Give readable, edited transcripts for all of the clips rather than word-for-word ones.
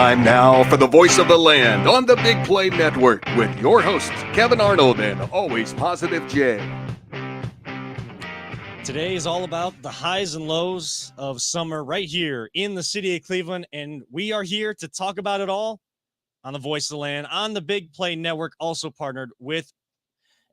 Time now for the voice of the land on the Big Play Network with your hosts, Kevin Arnold and Always Positive Jay. Today is all about the highs and lows of summer right here in the city of Cleveland, and we are here to talk about it all on the Voice of the Land on the Big Play Network, also partnered with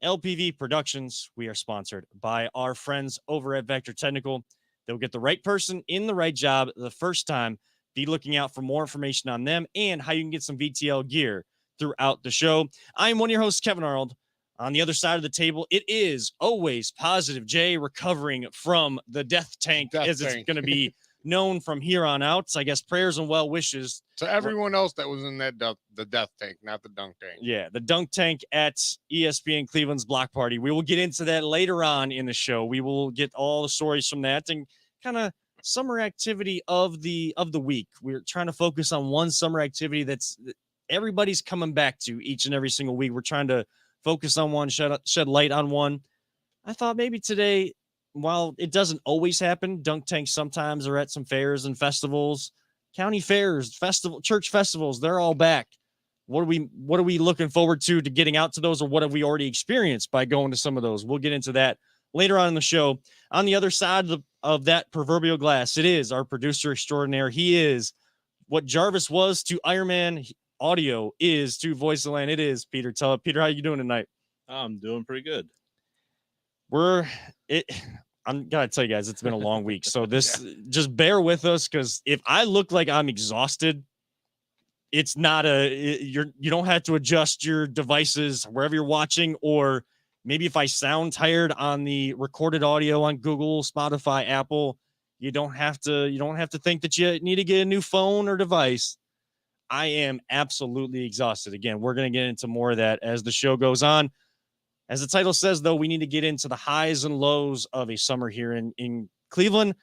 LPV Productions. We are sponsored by our friends over at Vector Technical. They'll get the right person in the right job the first time. Be looking out for more information on them and how you can get some VTL gear throughout the show. I'm one of your hosts, Kevin Arnold. On the other side of the table, it is Always Positive Jay, recovering from the death tank, it's going to be known from here on out. So I guess prayers and well wishes to everyone else that was in that the death tank, not the dunk tank. Yeah, the dunk tank at ESPN Cleveland's block party. We will get into that later on in the show. We will get all the stories from that and kind of summer activity of the week. We're trying to focus on one summer activity that everybody's coming back to each and every single week. We're trying to focus on one, shed light on one. I thought maybe today, while it doesn't always happen, dunk tanks sometimes are at some fairs and festivals, county fairs, church festivals. They're all back. What are we looking forward to getting out to those, or what have we already experienced by going to some of those? We'll get into that later on in the show. On the other side of that proverbial glass, it is our producer extraordinaire. He is what Jarvis was to Iron Man. Audio is to Voice of the Land. It is Peter. Peter, how you doing tonight? I'm doing pretty good. I'm gotta tell you guys, it's been a long week. So just bear with us, because if I look like I'm exhausted, it's not you don't have to adjust your devices wherever you're watching, or maybe if I sound tired on the recorded audio on Google, Spotify, Apple, you don't have to think that you need to get a new phone or device. I am absolutely exhausted. Again, we're going to get into more of that as the show goes on. As the title says, though, we need to get into the highs and lows of a summer here in Cleveland.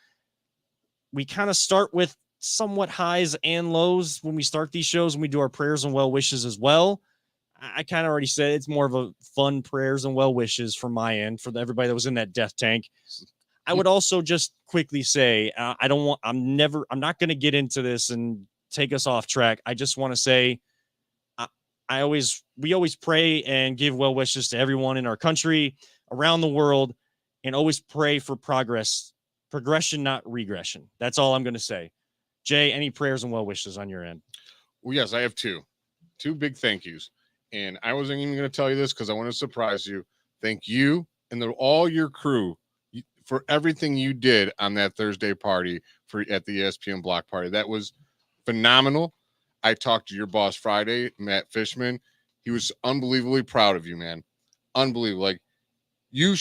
We kind of start with somewhat highs and lows when we start these shows, and we do our prayers and well wishes as well. I kind of already said it's more of a fun prayers and well wishes from my end for everybody that was in that death tank. I would also just quickly say, I'm not going to get into this and take us off track. I just want to say, we always pray and give well wishes to everyone in our country, around the world, and always pray for progression, not regression. That's all I'm going to say. Jay, any prayers and well wishes on your end? Well, yes, I have two big thank yous. And I wasn't even going to tell you this because I want to surprise you. Thank you and all your crew for everything you did on that Thursday party at the ESPN block party. That was phenomenal. I talked to your boss Friday, Matt Fishman. He was unbelievably proud of you, man. Unbelievable. Like, you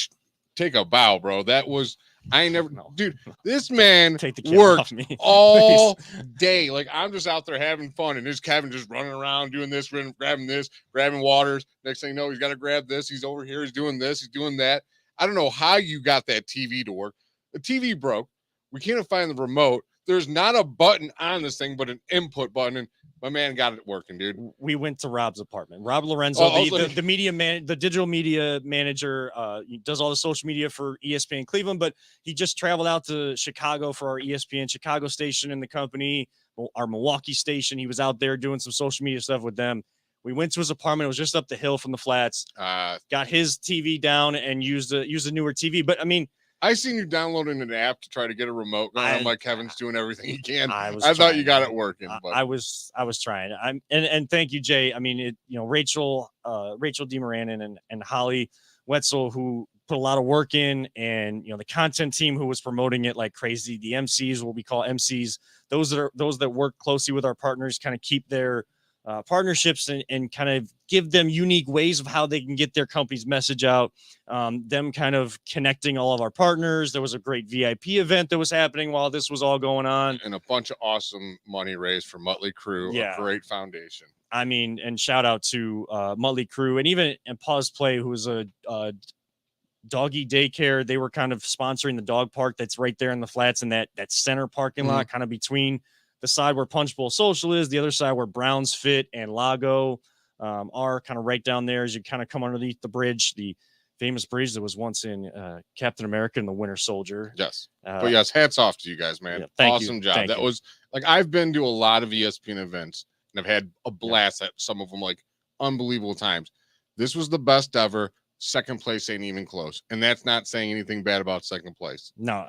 take a bow, bro. That was, dude, this man worked all day. Like, I'm just out there having fun, and there's Kevin just running around doing this, grabbing waters. Next thing you know, he's got to grab this. He's over here. He's doing this. He's doing that. I don't know how you got that TV to work. The TV broke. We can't find the remote. There's not a button on this thing, but an input button, and my man got it working, dude. We went to Rob's apartment. Rob Lorenzo, the media man, the digital media manager, he does all the social media for ESPN Cleveland, but he just traveled out to Chicago for our ESPN Chicago station in the company, our Milwaukee station. He was out there doing some social media stuff with them. We went to his apartment. It was just up the hill from the flats. Got his TV down and used a newer TV. But I mean, I seen you downloading an app to try to get a remote. I'm like, Kevin's doing everything he can. I thought you got it working. But. I was trying. And thank you, Jay. I mean, Rachel DeMoran and Holly Wetzel, who put a lot of work in, and the content team who was promoting it like crazy. The MCs, what we call MCs, those that work closely with our partners, kind of keep their partnerships and kind of give them unique ways of how they can get their company's message out. Them kind of connecting all of our partners. There was a great VIP event that was happening while this was all going on, and a bunch of awesome money raised for Muttley Crew. Yeah. A great foundation. I mean, and shout out to Muttley Crew, and even Pause Play, who was a doggy daycare. They were kind of sponsoring the dog park that's right there in the flats in that center parking lot, kind of between the side where Punch Bowl Social is, the other side where Browns Fit and Lago are, kind of right down there as you kind of come underneath the bridge, the famous bridge that was once in Captain America and the Winter Soldier. Yes. But yes, hats off to you guys, man. Yeah, awesome job. That was like, I've been to a lot of ESPN events. and I've had a blast at some of them, like unbelievable times. This was the best ever. Second place ain't even close, and that's not saying anything bad about second place. No,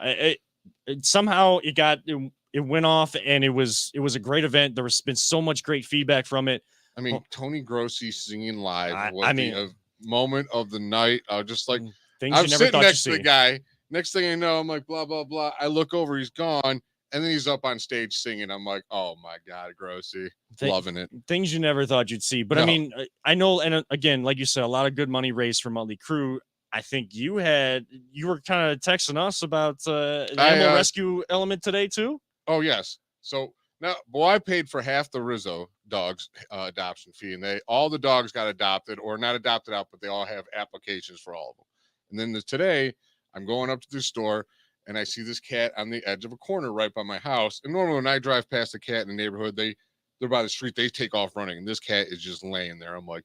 somehow it went off, and it was a great event. There was been so much great feedback from it. I mean, Tony Grossi singing live was the moment of the night. I was just like, things I'm you never sitting thought next to you'd the see. guy. Next thing I know, I'm like, blah, blah, blah. I look over, he's gone. And then he's up on stage singing. I'm like, oh my God, Grossi. Loving it. Things you never thought you'd see. But No. I mean, I know, and again, like you said, a lot of good money raised for Motley Crue. I think you were kind of texting us about the animal rescue element today too. Oh, yes. So now, I paid for half the Rizzo dogs adoption fee, and all the dogs got adopted, or not adopted out, but they all have applications for all of them. And then today, I'm going up to the store, and I see this cat on the edge of a corner right by my house. And normally when I drive past a cat in the neighborhood, they're by the street, they take off running, and this cat is just laying there. I'm like,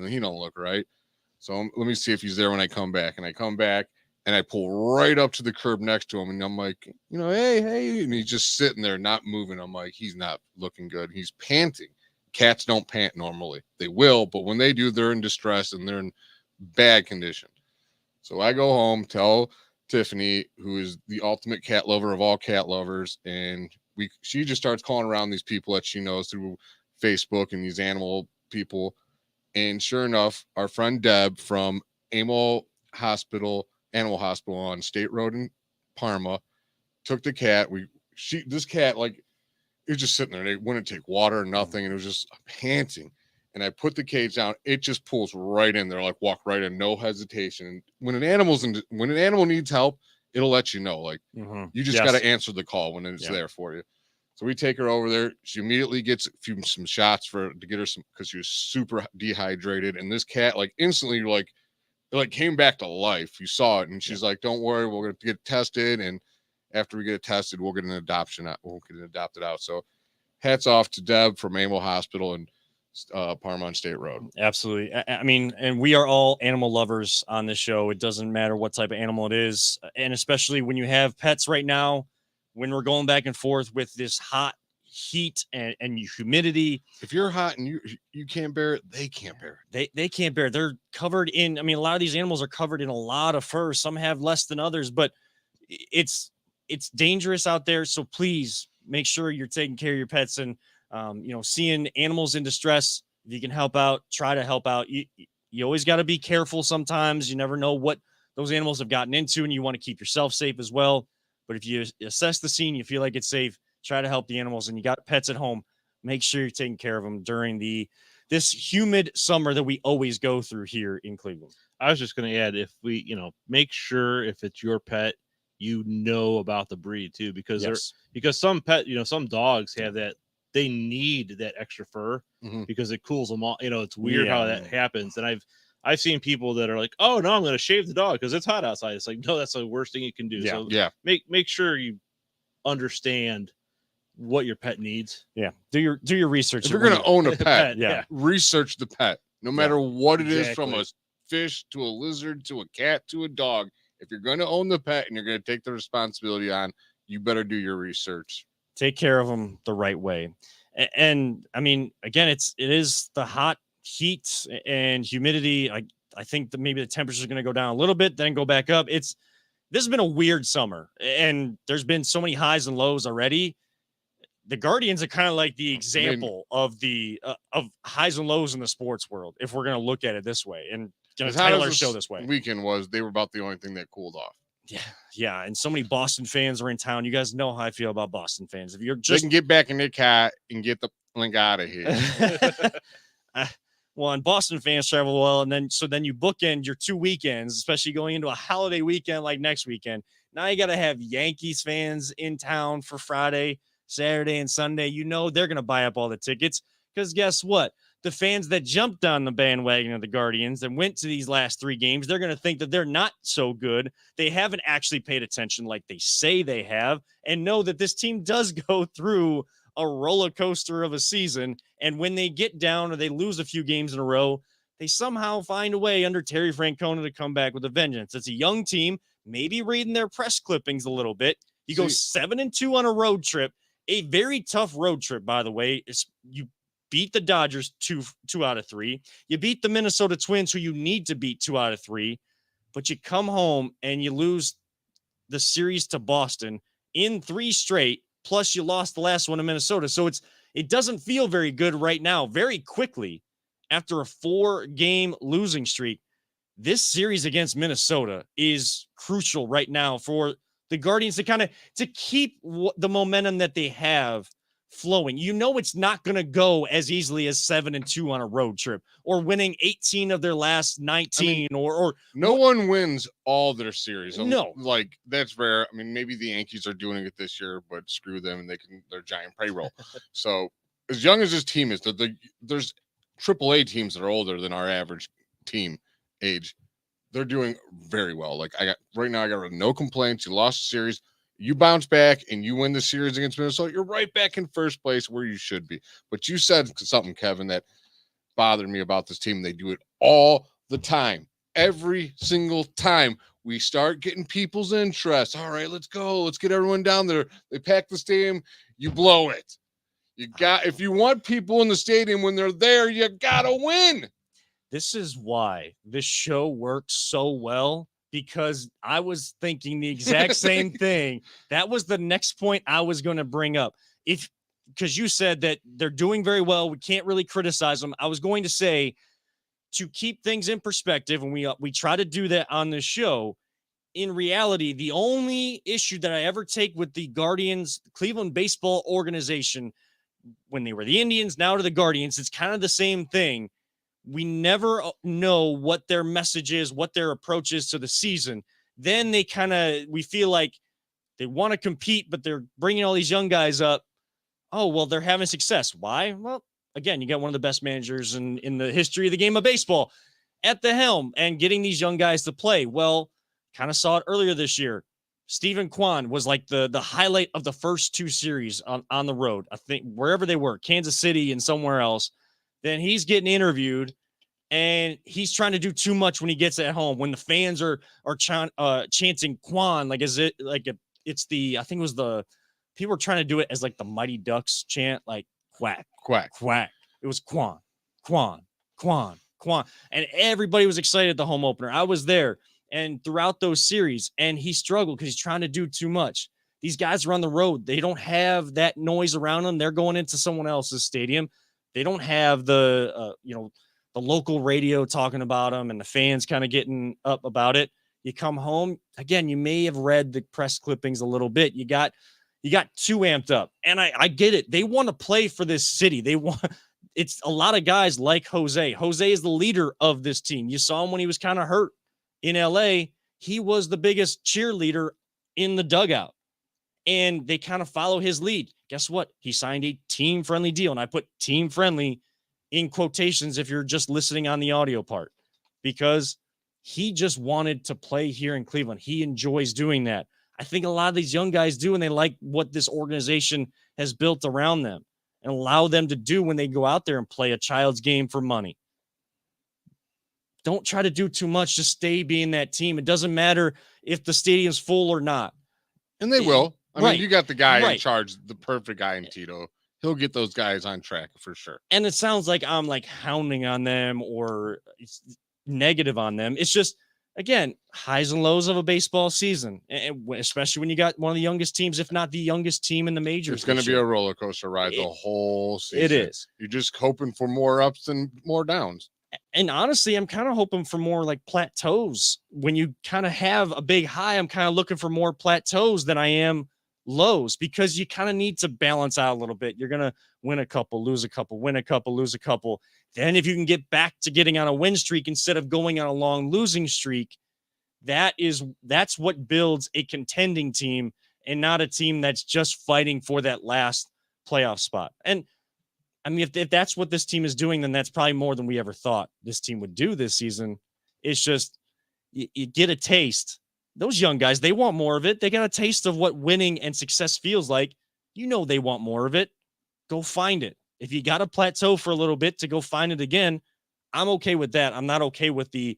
he don't look right. So let me see if he's there when I come back. And I come back, and I pull right up to the curb next to him, and I'm like, hey, and he's just sitting there not moving. I'm like, he's not looking good. He's panting. Cats don't pant normally. They will, but when they do, they're in distress and they're in bad condition. So I go home, tell Tiffany, who is the ultimate cat lover of all cat lovers, and she just starts calling around these people that she knows through Facebook and these animal people. And sure enough, our friend Deb from Animal Hospital on State Road in Parma took the cat. This cat, like, it was just sitting there. They wouldn't take water or nothing, and it was just panting. And I put the cage down. It just pulls right in there, like walk right in, no hesitation. And when an animal needs help, it'll let you know. Like, you just got to answer the call when it's there for you. So we take her over there. She immediately gets some shots to get her some, because she was super dehydrated. And this cat, like, instantly, it came back to life. You saw it, and she's like, "Don't worry, we're going to get tested, and after we get it tested, we'll get an adoption out. We'll get it adopted out." So, hats off to Deb from Animal Hospital and Parma on State Road. Absolutely. I mean, and we are all animal lovers on this show. It doesn't matter what type of animal it is, and especially when you have pets right now, when we're going back and forth with this hot heat and humidity. If you're hot and you can't bear it, they can't bear it. They can't bear it. They're covered in, I mean, a lot of these animals are covered in a lot of fur. Some have less than others, but it's dangerous out there. So please make sure you're taking care of your pets, and seeing animals in distress. If you can help out, try to help out. You always got to be careful. Sometimes you never know what those animals have gotten into, and you want to keep yourself safe as well. But if you assess the scene, you feel like it's safe, try to help the animals, and you got pets at home, make sure you're taking care of them during this humid summer that we always go through here in Cleveland. I was just going to add, if we, make sure if it's your pet, about the breed too, because some some dogs have that, they need that extra fur because it cools them off. It's weird how that happens. And I've seen people that are like, "Oh no, I'm going to shave the dog because it's hot outside." It's like, no, that's the worst thing you can do. Yeah. So make sure you understand what your pet needs. Yeah. Do your research. If you're going to own a pet, research the pet, no matter what it is, from a fish to a lizard to a cat to a dog. If you're going to own the pet and you're going to take the responsibility on, you better do your research. Take care of them the right way. And I mean, again, it is the hot heat and humidity. I think that maybe the temperature is going to go down a little bit, then go back up. This has been a weird summer, and there's been so many highs and lows already. The Guardians are kind of like the example of highs and lows in the sports world, if we're going to look at it this way, and going to title our show this way. Weekend they were about the only thing that cooled off. Yeah, and so many Boston fans are in town. You guys know how I feel about Boston fans. If you're they can get back in their car and get the link out of here. Well, and Boston fans travel well, and then you bookend your 2 weekends, especially going into a holiday weekend like next weekend. Now you got to have Yankees fans in town for Friday, Saturday, and Sunday. They're going to buy up all the tickets, because guess what? The fans that jumped on the bandwagon of the Guardians and went to these last 3 games, they're going to think that they're not so good. They haven't actually paid attention like they say they have, and know that this team does go through a roller coaster of a season. And when they get down or they lose a few games in a row, they somehow find a way under Terry Francona to come back with a vengeance. It's a young team, maybe reading their press clippings a little bit. You go 7-2 on a road trip, a very tough road trip, by the way. beat the Dodgers two out of 3. You beat the Minnesota Twins, who you need to beat 2 out of 3, but you come home and you lose the series to Boston in 3 straight. Plus you lost the last one to Minnesota. So it doesn't feel very good right now. Very quickly after a 4-game losing streak, this series against Minnesota is crucial right now for the Guardians to keep the momentum that they have flowing. It's not going to go as easily as 7-2 on a road trip or winning 18 of their last 19 or no one wins all their series. No, like that's rare. I mean, maybe the Yankees are doing it this year, but screw them, and they're giant payroll. So as young as this team is, there's AAA teams that are older than our average team age. They're doing very well. Like right now, I got no complaints. You lost the series. You bounce back and you win the series against Minnesota, you're right back in first place where you should be. But you said something, Kevin, that bothered me about this team. They do it all the time. Every single time we start getting people's interest. All right, let's go. Let's get everyone down there. They pack the stadium. You blow it. If you want people in the stadium when they're there, you got to win. This is why this show works so well, because I was thinking the exact same thing. That was the next point I was going to bring up. Because you said that they're doing very well, we can't really criticize them. I was going to say, to keep things in perspective, and we try to do that on this show, in reality, the only issue that I ever take with the Guardians, Cleveland baseball organization, when they were the Indians, now to the Guardians, it's kind of the same thing. We never know what their message is, what their approach is to the season. Then we feel like they want to compete, but they're bringing all these young guys up. Oh, well, they're having success. Why? Well, again, you got one of the best managers in the history of the game of baseball at the helm and getting these young guys to play. Well, kind of saw it earlier this year. Stephen Kwan was like the highlight of the first 2 series on the road. I think wherever they were, Kansas City and somewhere else. Then he's getting interviewed, and he's trying to do too much when he gets at home. When the fans are chanting Kwan, like is it like it's the, I think it was the people were trying to do it as like the Mighty Ducks chant, like quack, Quack, quack. It was Kwan, Kwan, Kwan, Kwan, and everybody was excited at the home opener. I was there, and throughout those series, and he struggled because he's trying to do too much. These guys are on the road; they don't have that noise around them. They're going into someone else's stadium. They don't have the local radio talking about them and the fans kind of getting up about it. You come home again. You may have read the press clippings a little bit. You got too amped up, and I get it. They want to play for this city. It's a lot of guys like Jose. Jose is the leader of this team. You saw him when he was kind of hurt in LA. He was the biggest cheerleader in the dugout, and they kind of follow his lead. Guess what? He signed a team-friendly deal, and I put team-friendly in quotations if you're just listening on the audio part, because he just wanted to play here in Cleveland. He enjoys doing that. I think a lot of these young guys do, and they like what this organization has built around them and allow them to do when they go out there and play a child's game for money. Don't try to do too much. Just stay being that team. It doesn't matter if the stadium's full or not. And they will. I mean, you got the guy in charge, the perfect guy in Tito. He'll get those guys on track for sure. And it sounds like I'm like hounding on them or it's negative on them. It's just, again, highs and lows of a baseball season, and especially when you got one of the youngest teams, if not the youngest team in the majors. It's going to be a roller coaster ride the whole season. It is. You're just hoping for more ups and more downs. And honestly, I'm kind of hoping for more like plateaus. When you kind of have a big high, I'm kind of looking for more plateaus than I am lows, because you kind of need to balance out a little bit. You're going to win a couple, lose a couple, win a couple, lose a couple. Then if you can get back to getting on a win streak instead of going on a long losing streak, that's what builds a contending team and not a team that's just fighting for that last playoff spot. And I mean, if that's what this team is doing, then that's probably more than we ever thought this team would do this season. It's just, you get a taste. Those young guys, they want more of it. They got a taste of what winning and success feels like. You know, they want more of it. Go find it. If you got a plateau for a little bit to go find it again, I'm okay with that. I'm not okay with the,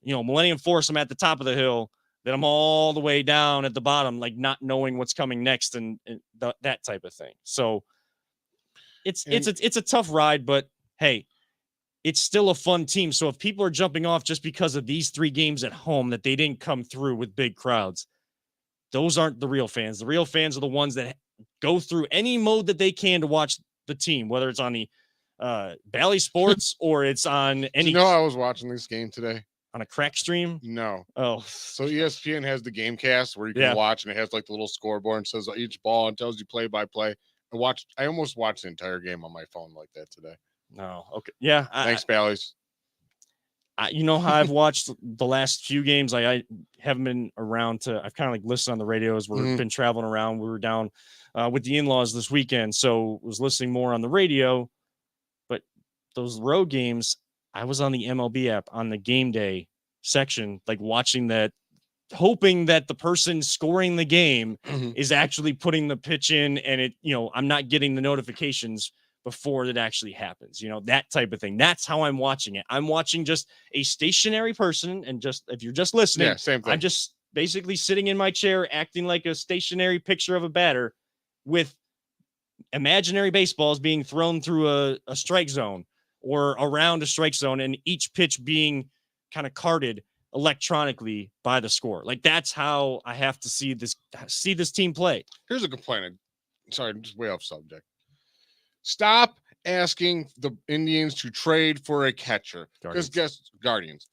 Millennium Force. I'm at the top of the hill, then I'm all the way down at the bottom, like not knowing what's coming next and that type of thing. So it's a tough ride, but hey, it's still a fun team. So if people are jumping off just because of these 3 games at home that they didn't come through with big crowds, those aren't the real fans. The real fans are the ones that go through any mode that they can to watch the team, whether it's on the Bally Sports or it's on any. You know, I was watching this game today on a crack stream. No. Oh, so ESPN has the game cast where you can watch, and it has like the little scoreboard and says each ball and tells you play by play. I almost watched the entire game on my phone like that today. No, okay, yeah. Thanks, Bally's. You know how I've watched the last few games. Like I haven't been around to. I've kind of like listened on the radios. We've been traveling around. We were down with the in-laws this weekend, so was listening more on the radio. But those road games, I was on the MLB app on the game day section, like watching that, hoping that the person scoring the game is actually putting the pitch in, and it, I'm not getting the notifications before it actually happens, that type of thing. That's how I'm watching it. I'm watching just a stationary person, and just, if you're just listening, same thing. I'm just basically sitting in my chair, acting like a stationary picture of a batter with imaginary baseballs being thrown through a strike zone or around a strike zone, and each pitch being kind of carded electronically by the score. Like, that's how I have to see this team play. Here's a complaint. Sorry, I'm just way off subject. Stop asking the Indians to trade for a catcher. Because Guardians.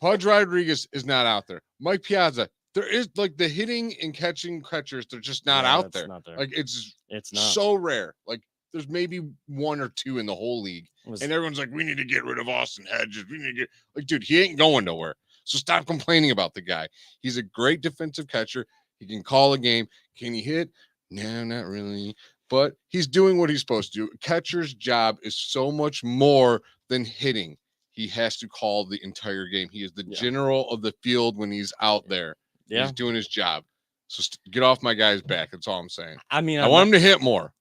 Pudge Rodriguez is not out there. Mike Piazza. There is like the hitting and catching catchers. They're just not out there. Not there. Like it's not so rare. Like there's maybe 1 or 2 in the whole league. And everyone's like, we need to get rid of Austin Hedges. We need to get like, dude, he ain't going nowhere. So stop complaining about the guy. He's a great defensive catcher. He can call a game. Can he hit? No, not really. But he's doing what he's supposed to do. Catcher's job is so much more than hitting. He has to call the entire game. He is the general of the field when he's out there. Yeah. He's doing his job. So get off my guy's back. That's all I'm saying. I mean, I want him to hit more.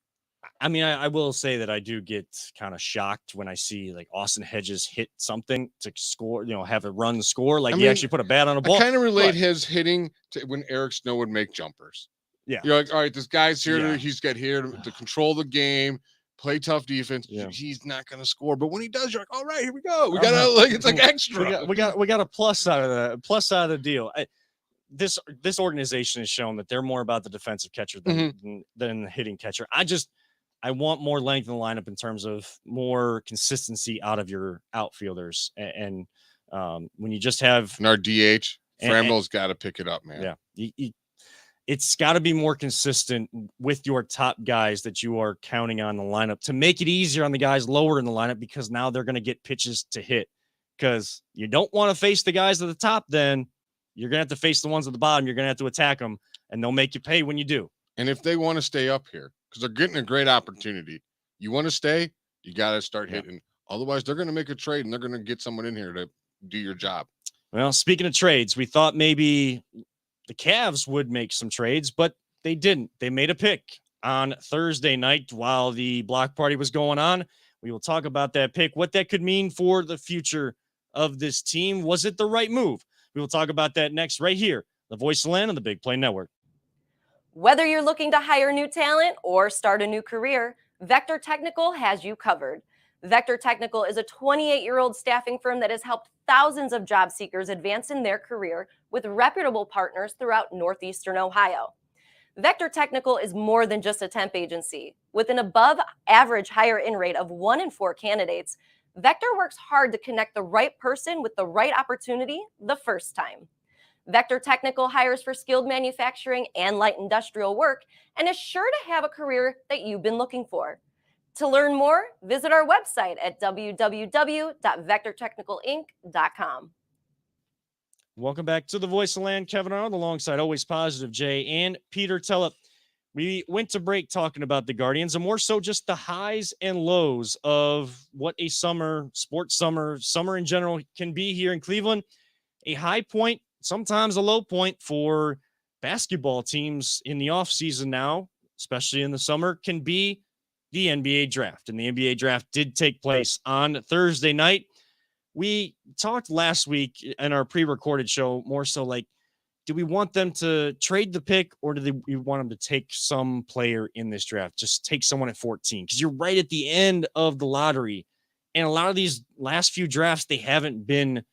I mean, I will say that I do get kind of shocked when I see like Austin Hedges hit something to score, have a run score. Like he actually put a bat on a ball. I kind of relate his hitting to when Eric Snow would make jumpers. Yeah. You're like, all right, this guy's here. He's got here to control the game, play tough defense. Yeah. He's not going to score. But when he does, you're like, all right, here we go. We got to it's like extra. We got a plus out of the deal. This organization has shown that they're more about the defensive catcher than the hitting catcher. I want more length in the lineup in terms of more consistency out of your outfielders. And when you just have our DH, Frammel's got to pick it up, man. Yeah. It's got to be more consistent with your top guys that you are counting on the lineup to make it easier on the guys lower in the lineup, because now they're going to get pitches to hit, because you don't want to face the guys at the top. Then you're going to have to face the ones at the bottom. You're going to have to attack them, and they'll make you pay when you do. And if they want to stay up here, because they're getting a great opportunity, you want to stay, you got to start hitting. Otherwise, they're going to make a trade, and they're going to get someone in here to do your job. Well, speaking of trades, we thought maybe the Cavs would make some trades, but they didn't. They made a pick on Thursday night while the block party was going on. We will talk about that pick, what that could mean for the future of this team. Was it the right move? We will talk about that next right here, the Voice of Land on the Big Play Network. Whether you're looking to hire new talent or start a new career, Vector Technical has you covered. Vector Technical is a 28-year-old staffing firm that has helped thousands of job seekers advance in their career with reputable partners throughout Northeastern Ohio. Vector Technical is more than just a temp agency. With an above-average hire-in rate of 1 in 4 candidates, Vector works hard to connect the right person with the right opportunity the first time. Vector Technical hires for skilled manufacturing and light industrial work and is sure to have a career that you've been looking for. To learn more, visit our website at www.vectortechnicalinc.com. Welcome back to the Voice of Land. Kevin Arnold alongside Always Positive Jay and Peter Tellep. We went to break talking about the Guardians, and more so just the highs and lows of what a summer in general can be here in Cleveland. A high point, sometimes a low point for basketball teams in the offseason now, especially in the summer, can be the NBA draft. And the NBA draft did take place on Thursday night. We talked last week in our pre-recorded show more so like do we want them to trade the pick, or do we want them to take some player in this draft? Just take someone at 14, because you're right at the end of the lottery. And a lot of these last few drafts, they haven't been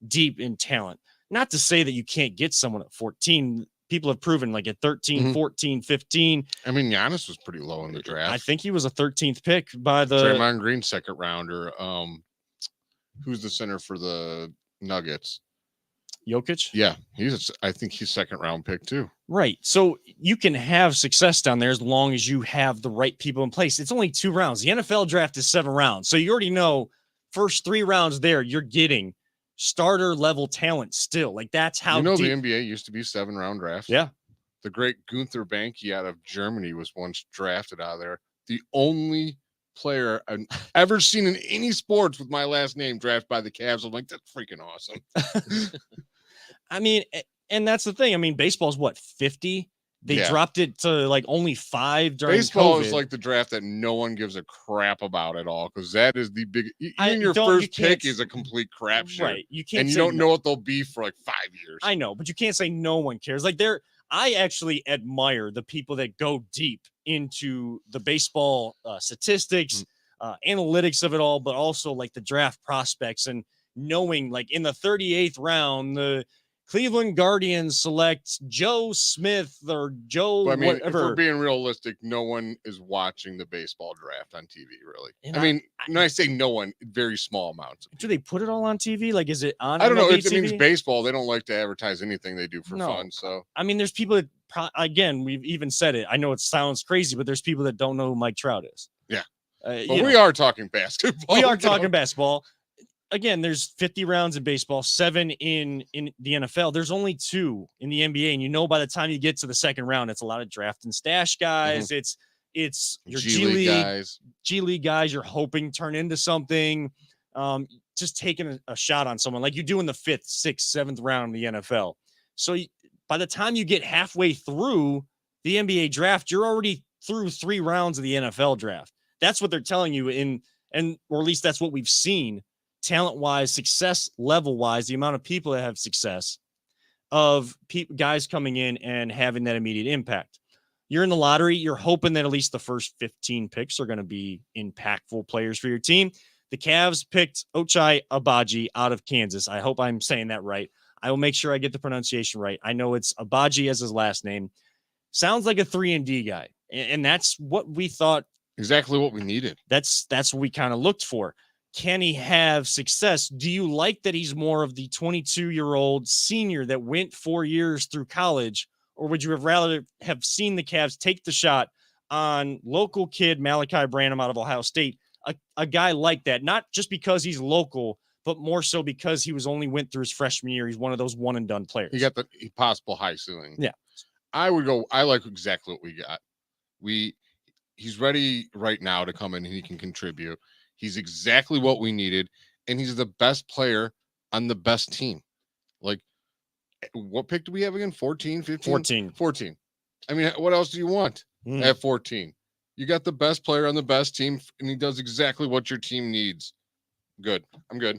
deep in talent. Not to say that you can't get someone at 14. People have proven, like at 13, 14, 15. I mean, Giannis was pretty low in the draft. I think he was a 13th pick by the Draymond Green, second rounder. Who's the center for the Nuggets? Jokic. Yeah, I think he's second round pick too. Right. So you can have success down there as long as you have the right people in place. It's only 2 rounds. The NFL draft is 7 rounds. So you already know first 3 rounds there, you're getting starter level talent still. Like, that's how the deep. NBA used to be 7-round drafts. Yeah. The great Gunther Banke out of Germany was once drafted out of there. The only player I've ever seen in any sports with my last name drafted by the Cavs. I'm like, that's freaking awesome. I mean, and that's the thing. I mean, baseball's what, 50? They dropped it to like only 5 during baseball COVID. is like the draft that no one gives a crap about at all, because that is the big. Even your first pick is a complete crapshoot, right? You can't, and you don't know what they'll be for like 5 years. I know, but you can't say no one cares. Like, I actually admire the people that go deep into the baseball statistics, analytics of it all, but also like the draft prospects, and knowing, like, in the 38th round, the Cleveland Guardians select Joe Smith or Joe. But, I mean, whatever. if we're being realistic, no one is watching the baseball draft on TV, really. And I mean, when I say no one, very small amounts. Do they put it all on TV? Like, is it on? I don't know. MLB It means TV? baseball. They don't like to advertise anything they do for fun. So, I mean, there's people that, again, we've even said it. I know it sounds crazy, but there's people that don't know who Mike Trout is. Yeah. But we are talking basketball. We are talking basketball. Again, there's 50 rounds in baseball, 7 in the NFL. There's only 2 in the NBA, and you know, by the time you get to the second round, it's a lot of draft and stash guys. It's your G League guys. You're hoping turn into something. Just taking a shot on someone like you do in the 5th, 6th, 7th round in the NFL. So by the time you get halfway through the NBA draft, you're already through 3 rounds of the NFL draft. That's what they're telling you or at least that's what we've seen. Talent-wise, success level-wise, the amount of people that have success of guys coming in and having that immediate impact. You're in the lottery. You're hoping that at least the first 15 picks are going to be impactful players for your team. The Cavs picked Ochai Agbaji out of Kansas. I hope I'm saying that right. I will make sure I get the pronunciation right. I know it's Agbaji as his last name. Sounds like a 3-and-D guy. And that's what we thought. Exactly what we needed. That's what we kind of looked for. Can he have success? Do you like that he's more of the 22-year-old senior that went 4 years through college? Or would you have rather have seen the Cavs take the shot on local kid Malachi Branham out of Ohio State, a guy like that, not just because he's local, but more so because he went through his freshman year. He's one of those one-and-done players. He got the possible high ceiling. Yeah. I like exactly what we got. He's ready right now to come in and he can contribute. He's exactly what we needed, and he's the best player on the best team. Like, what pick do we have again? 14, 15? 14. I mean, what else do you want at 14? You got the best player on the best team, and he does exactly what your team needs. Good. I'm good.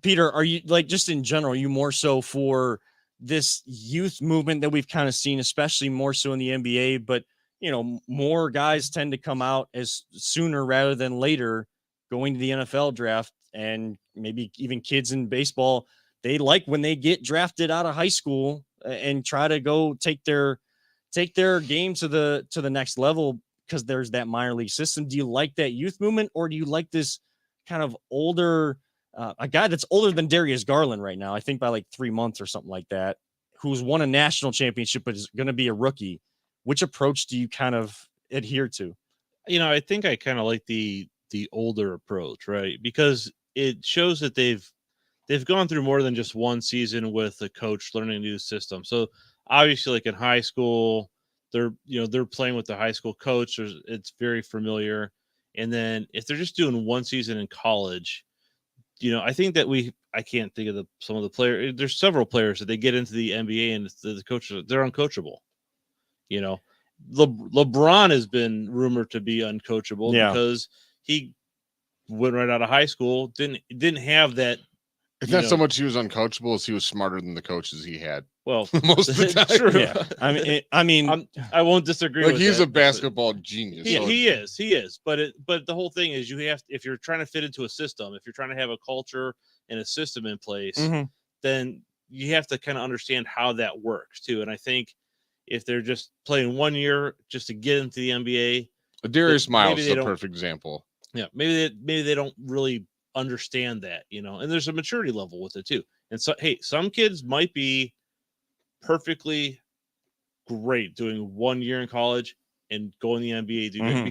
Peter, are you, like, just in general, are you more so for this youth movement that we've kind of seen, especially more so in the NBA, but, you know, more guys tend to come out as sooner rather than later going to the NFL draft, and maybe even kids in baseball, they like when they get drafted out of high school and try to go take their game to the next level because there's that minor league system. Do you like that youth movement, or do you like this kind of older, a guy that's older than Darius Garland right now, I think by like 3 months or something like that, who's won a national championship but is going to be a rookie? Which approach do you kind of adhere to? You know, I think I kind of like the older approach, right? Because it shows that they've gone through more than just one season with a coach learning a new system. So obviously, like in high school, they're playing with the high school coach. It's very familiar. And then if they're just doing one season in college, you know, I think that I can't think of some of the players. There's several players that they get into the NBA and the coaches, they're uncoachable. You know, LeBron has been rumored to be uncoachable because he went right out of high school, didn't have that It's you not so know- much he was uncoachable as he was smarter than the coaches he had. Well, Most of the time. true. Yeah, I mean, I won't disagree. Like with he's that, a basketball genius. He, so he is. But the whole thing is, you have, if you're trying to fit into a system, if you're trying to have a culture and a system in place, mhm. then you have to kind of understand how that works too. And I think if they're just playing 1 year just to get into the NBA, Darius maybe Miles is they a don't- perfect example. yeah, maybe they don't really understand that, and there's a maturity level with it too. And so, hey, some kids might be perfectly great doing 1 year in college and going to the NBA Mhm.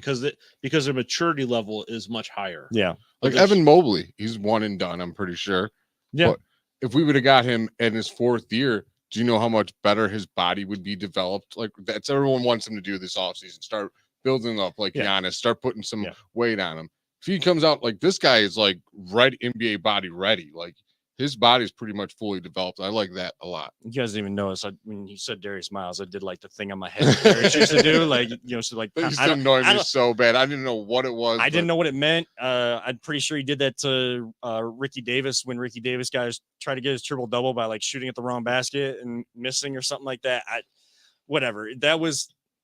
because their maturity level is much higher. Yeah. Like there's- Evan Mobley, he's one and done, I'm pretty sure. Yeah. But if we would have got him in his 4th year, do you know how much better his body would be developed? Like that's everyone wants him to do this offseason. Start building up like Yeah. Giannis, start putting some Yeah. weight on him. If he comes out like this guy is like NBA body ready, like his body is pretty much fully developed. I like that a lot. You guys didn't even notice when you said Darius Miles, I did like the thing on my head that Darius used to do, like so like That used I to don't- annoy I me don't- so bad. I didn't know what it was. I didn't but know what it meant. I'm pretty sure he did that to Ricky Davis when Ricky Davis guys tried to get his triple double by like shooting at the wrong basket and missing or something like that. Whatever.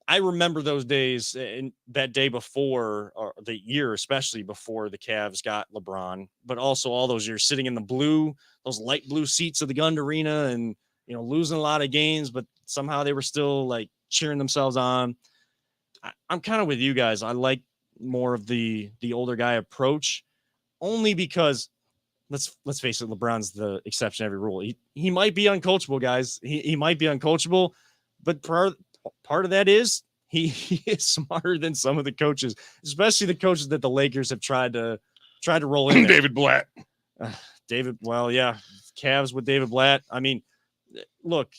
I remember those days and that day before, or the year, especially before the Cavs got LeBron, but also all those years sitting in those light blue seats of the Gund Arena and, losing a lot of games, but somehow they were still like cheering themselves on. I'm kind of with you guys. I like more of the older guy approach only because let's face it, LeBron's the exception to every rule. He might be uncoachable, guys. He might be uncoachable, but part of that is he is smarter than some of the coaches, especially the coaches that the Lakers have tried to roll in there. David Blatt. David, well, yeah, Cavs with David Blatt. I mean, look,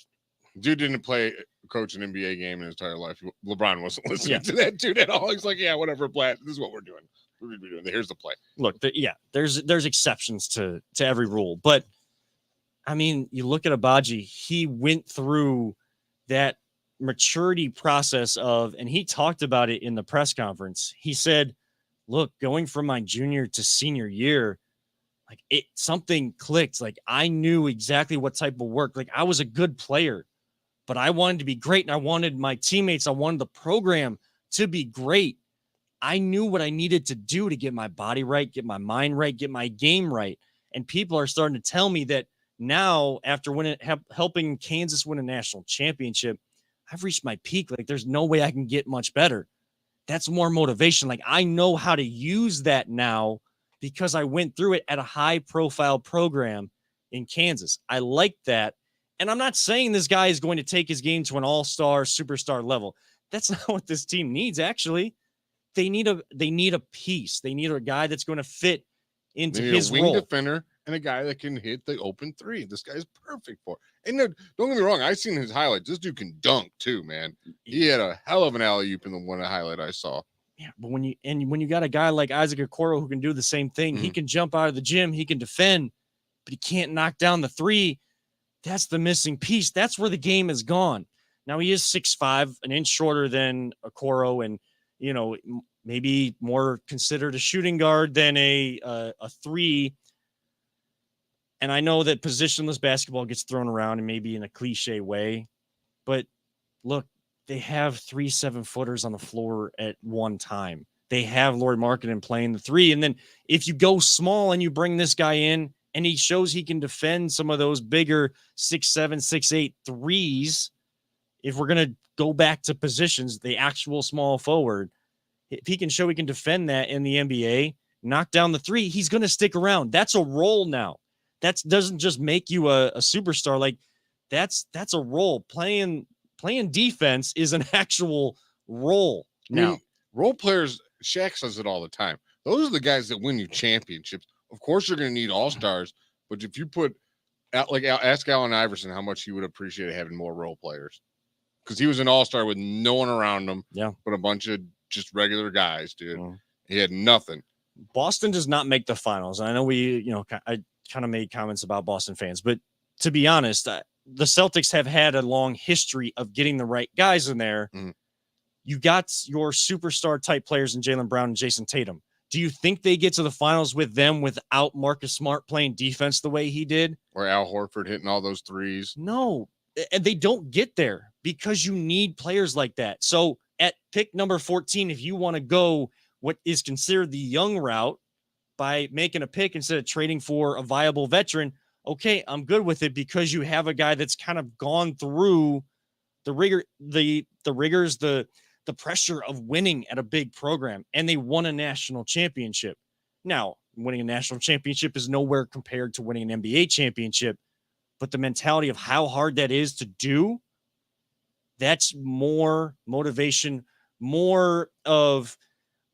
Dude didn't play coach an NBA game in his entire life. LeBron wasn't listening Yeah. to that dude at all. He's like, yeah, whatever, Blatt. This is what we're doing. We're gonna be doing. Here's the play. look, there's exceptions to every rule, but I mean, you look at Abaji, he went through that maturity process and he talked about it in the press conference. He said, look, going from my junior to senior year, like something clicked. Like I knew exactly what type of work, like I was a good player, but I wanted to be great. And I wanted my teammates, I wanted the program to be great. I knew what I needed to do to get my body right, get my mind right, get my game right. And people are starting to tell me that now, after helping Kansas win a national championship, I've reached my peak. Like there's no way I can get much better. That's more motivation. Like I know how to use that now because I went through it at a high profile program in Kansas. I like that. And I'm not saying this guy is going to take his game to an all-star, superstar level. That's not what this team needs, actually. They need a piece. They need a guy that's going to fit into They need his a wing role. defender and a guy that can hit the open three. This guy's perfect for it. And don't get me wrong, I've seen his highlights. This dude can dunk too, man. He had a hell of an alley-oop in the one highlight I saw. Yeah, but when you got a guy like Isaac Okoro who can do the same thing, he can jump out of the gym, he can defend, but he can't knock down the three. That's the missing piece. That's where the game is gone. Now he is 6'5", an inch shorter than Okoro, and maybe more considered a shooting guard than a three. And I know that positionless basketball gets thrown around and maybe in a cliche way, but look, they have 3 7-footers on the floor at one time. They have Lauri Markkanen playing the three. And then if you go small and you bring this guy in and he shows he can defend some of those bigger 6'7", 6'8" threes, if we're going to go back to positions, the actual small forward, if he can show he can defend that in the NBA, knock down the three, he's going to stick around. That's a role now. That doesn't just make you a superstar. Like that's a role. Playing defense is an actual role now. I mean, role players, Shaq says it all the time. Those are the guys that win you championships. Of course, you're going to need all-stars, but if you ask Allen Iverson how much he would appreciate having more role players, because he was an all-star with no one around him, but a bunch of just regular guys, dude. He had nothing. Boston does not make the finals. And I know I kind of made comments about Boston fans, but to be honest, the Celtics have had a long history of getting the right guys in there. You got your superstar type players in Jaylen Brown and Jason Tatum. Do you think they get to the finals with them without Marcus Smart playing defense the way he did? Or Al Horford hitting all those threes? No, and they don't get there because you need players like that. So at pick number 14, if you want to go what is considered the young route by making a pick instead of trading for a viable veteran, okay, I'm good with it because you have a guy that's kind of gone through the rigors, the pressure of winning at a big program, and they won a national championship. Now, winning a national championship is nowhere compared to winning an NBA championship, but the mentality of how hard that is to do, that's more motivation, more of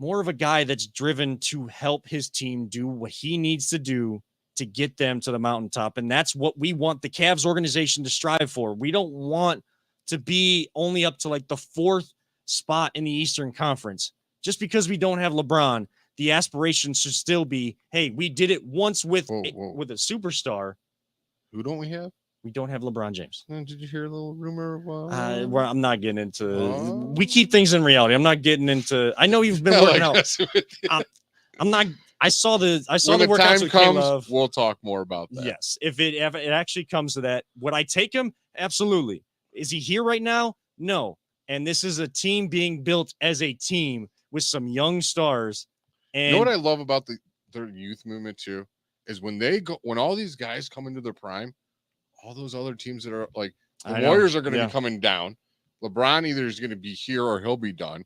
a guy that's driven to help his team do what he needs to do to get them to the mountaintop. And that's what we want the Cavs organization to strive for. We don't want to be only up to like the 4th spot in the Eastern Conference. Just because we don't have LeBron, the aspiration should still be, hey, we did it once with a superstar. Who don't we have? We don't have LeBron James. Did you hear a little rumor? Well, I'm not getting into. We keep things in reality. I'm not getting into. I know you've been working out. I'm not. I saw the workouts with K-Love. We'll talk more about that. Yes, if it actually comes to that, would I take him? Absolutely. Is he here right now? No. And this is a team being built as a team with some young stars. And you know what I love about their youth movement too is when all these guys come into their prime, all those other teams that are like the Warriors are going to be coming down. LeBron either is going to be here or he'll be done.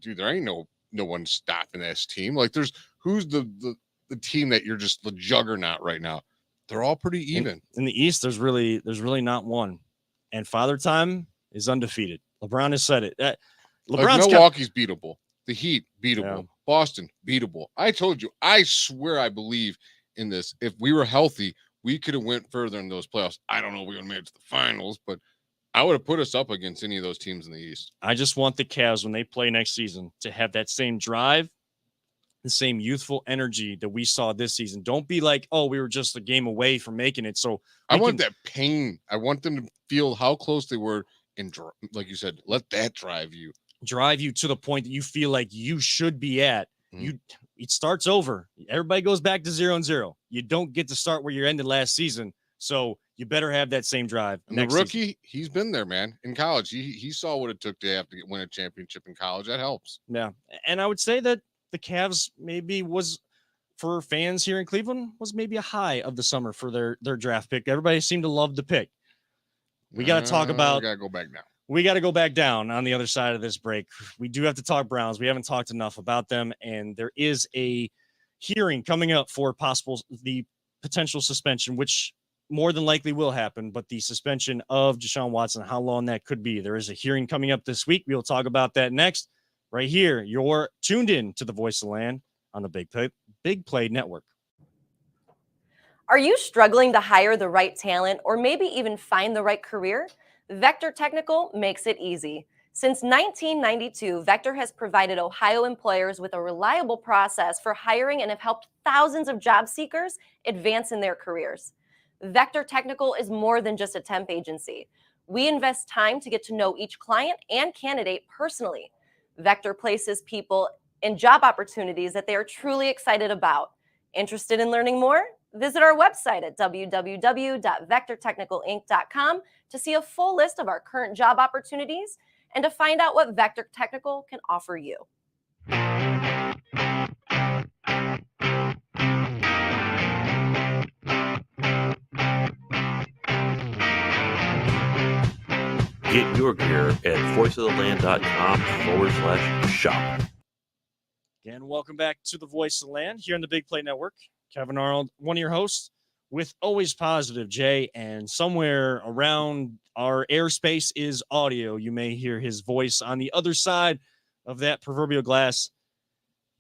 Dude, there ain't no one stopping this team. Like who's the team that you're just the juggernaut right now? They're all pretty even. In the East, there's really not one. And Father Time is undefeated. LeBron has said it. Milwaukee's beatable. The Heat, beatable. Yeah. Boston, beatable. I told you, I swear I believe in this. If we were healthy, we could have went further in those playoffs. I don't know if we would have made it to the finals, but I would have put us up against any of those teams in the East. I just want the Cavs, when they play next season, to have that same drive, the same youthful energy that we saw this season. Don't be like, oh, we were just a game away from making it. So I want that pain. I want them to feel how close they were. And like you said, let that drive you to the point that you feel like you should be at. It starts over. Everybody goes back to 0-0. You don't get to start where you ended last season. So you better have that same drive. And the rookie, he's been there, man. In college, he saw what it took to have to win a championship in college. That helps. Yeah. And I would say that the Cavs maybe was, for fans here in Cleveland, was maybe a high of the summer for their draft pick. Everybody seemed to love the pick. We got to talk about. We got to go back now. We got to go back down on the other side of this break. We do have to talk Browns. We haven't talked enough about them, and there is a hearing coming up for the potential suspension, which more than likely will happen, but the suspension of Deshaun Watson, how long that could be. There is a hearing coming up this week. We'll talk about that next. Right here, you're tuned in to the Voice of the Land on the Big Play Network. Are you struggling to hire the right talent or maybe even find the right career? Vector Technical makes it easy. Since 1992, Vector has provided Ohio employers with a reliable process for hiring and have helped thousands of job seekers advance in their careers. Vector Technical is more than just a temp agency. We invest time to get to know each client and candidate personally. Vector places people in job opportunities that they are truly excited about. Interested in learning more? Visit our website at www.vectortechnicalinc.com to see a full list of our current job opportunities and to find out what Vector Technical can offer you. Get your gear at voiceoftheland.com/shop. Again, welcome back to the Voice of the Land here on the Big Play Network. Kevin Arnold, one of your hosts, with Always Positive Jay, and somewhere around our airspace is audio. You may hear his voice on the other side of that proverbial glass.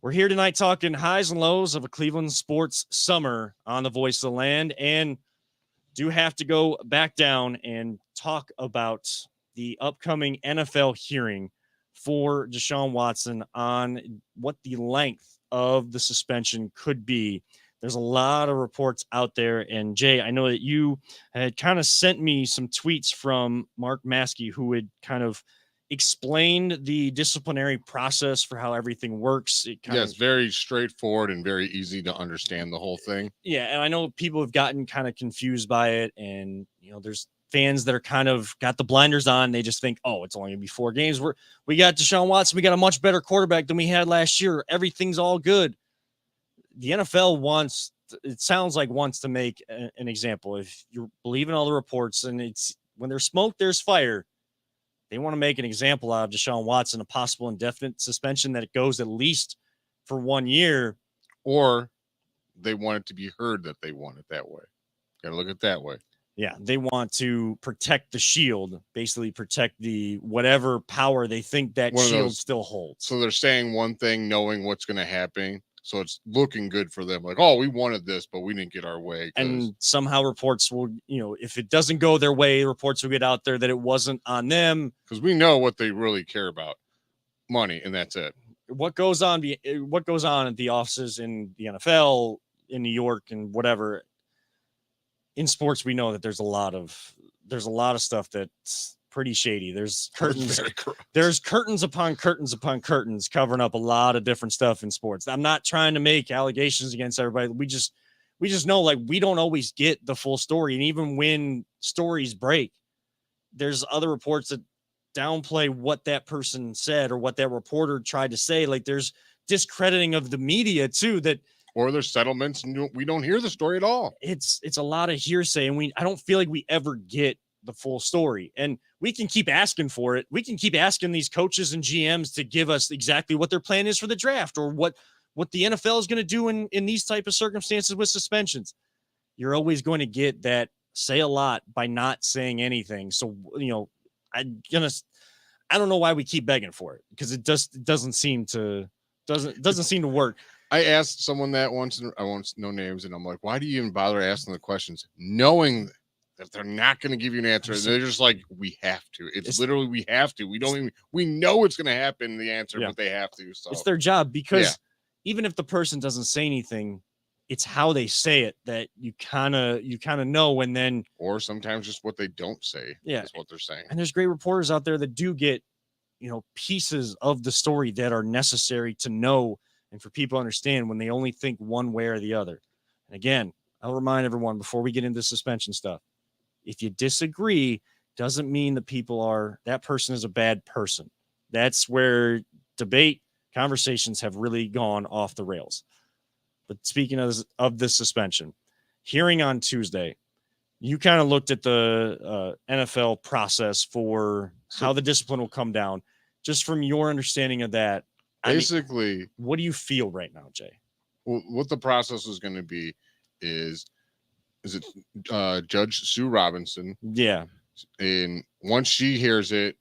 We're here tonight talking highs and lows of a Cleveland sports summer on the Voice of the Land, and do have to go back down and talk about the upcoming NFL hearing for Deshaun Watson on what the length of the suspension could be. There's a lot of reports out there. And Jay, I know that you had kind of sent me some tweets from Mark Maskey, who had kind of explained the disciplinary process for how everything works. It kind Yes, very straightforward and very easy to understand the whole thing. Yeah, and I know people have gotten kind of confused by it, and there's fans that are kind of got the blinders on. They just think, oh, it's only gonna be 4 games. We got Deshaun Watson, we got a much better quarterback than we had last year. Everything's all good. The NFL wants to make an example. If you believe in all the reports, and it's when there's smoke, there's fire. They want to make an example out of Deshaun Watson, a possible indefinite suspension that it goes at least for 1 year. Or they want it to be heard that they want it that way. Got to look at it that way. Yeah, they want to protect the shield, basically protect the whatever power they think that shield still holds. So they're saying one thing, knowing what's going to happen. So it's looking good for them. Like, oh, we wanted this, but we didn't get our way. And somehow reports will, if it doesn't go their way, reports will get out there that it wasn't on them. Because we know what they really care about, money, and that's it. What goes on at the offices in the NFL, in New York, and whatever. In sports, we know that there's a lot of stuff that's pretty shady. There's curtains. There's curtains upon curtains upon curtains covering up a lot of different stuff in sports. I'm not trying to make allegations against everybody. We just know, like, we don't always get the full story. And even when stories break, there's other reports that downplay what that person said or what that reporter tried to say. Like, there's discrediting of the media too, or there's settlements and we don't hear the story at all. It's a lot of hearsay, and I don't feel like we ever get the full story. And we can keep asking for it. We can keep asking these coaches and GMs to give us exactly what their plan is for the draft, or what the NFL is going to do in these type of circumstances with suspensions. You're always going to get that say a lot by not saying anything. So, I don't know why we keep begging for it, because it doesn't seem to work. I asked someone that once, and I won't know names, and I'm like, why do you even bother asking the questions, knowing that they're not going to give you an answer? And they're just like, we have to. It's literally, we have to. We know it's going to happen, the answer, but they have to. So it's their job, because even if the person doesn't say anything, it's how they say it that you kind of know. And then, or sometimes just what they don't say is what they're saying. And there's great reporters out there that do get, pieces of the story that are necessary to know and for people to understand when they only think one way or the other. And again, I'll remind everyone before we get into suspension stuff, if you disagree, doesn't mean that person is a bad person. That's where conversations have really gone off the rails. But speaking of this suspension, hearing on Tuesday, you kind of looked at the NFL process for how the discipline will come down. Just from your understanding of that, basically, what do you feel right now, Jay? Well, what the process is going to be is it Judge Sue Robinson? Yeah. And once she hears it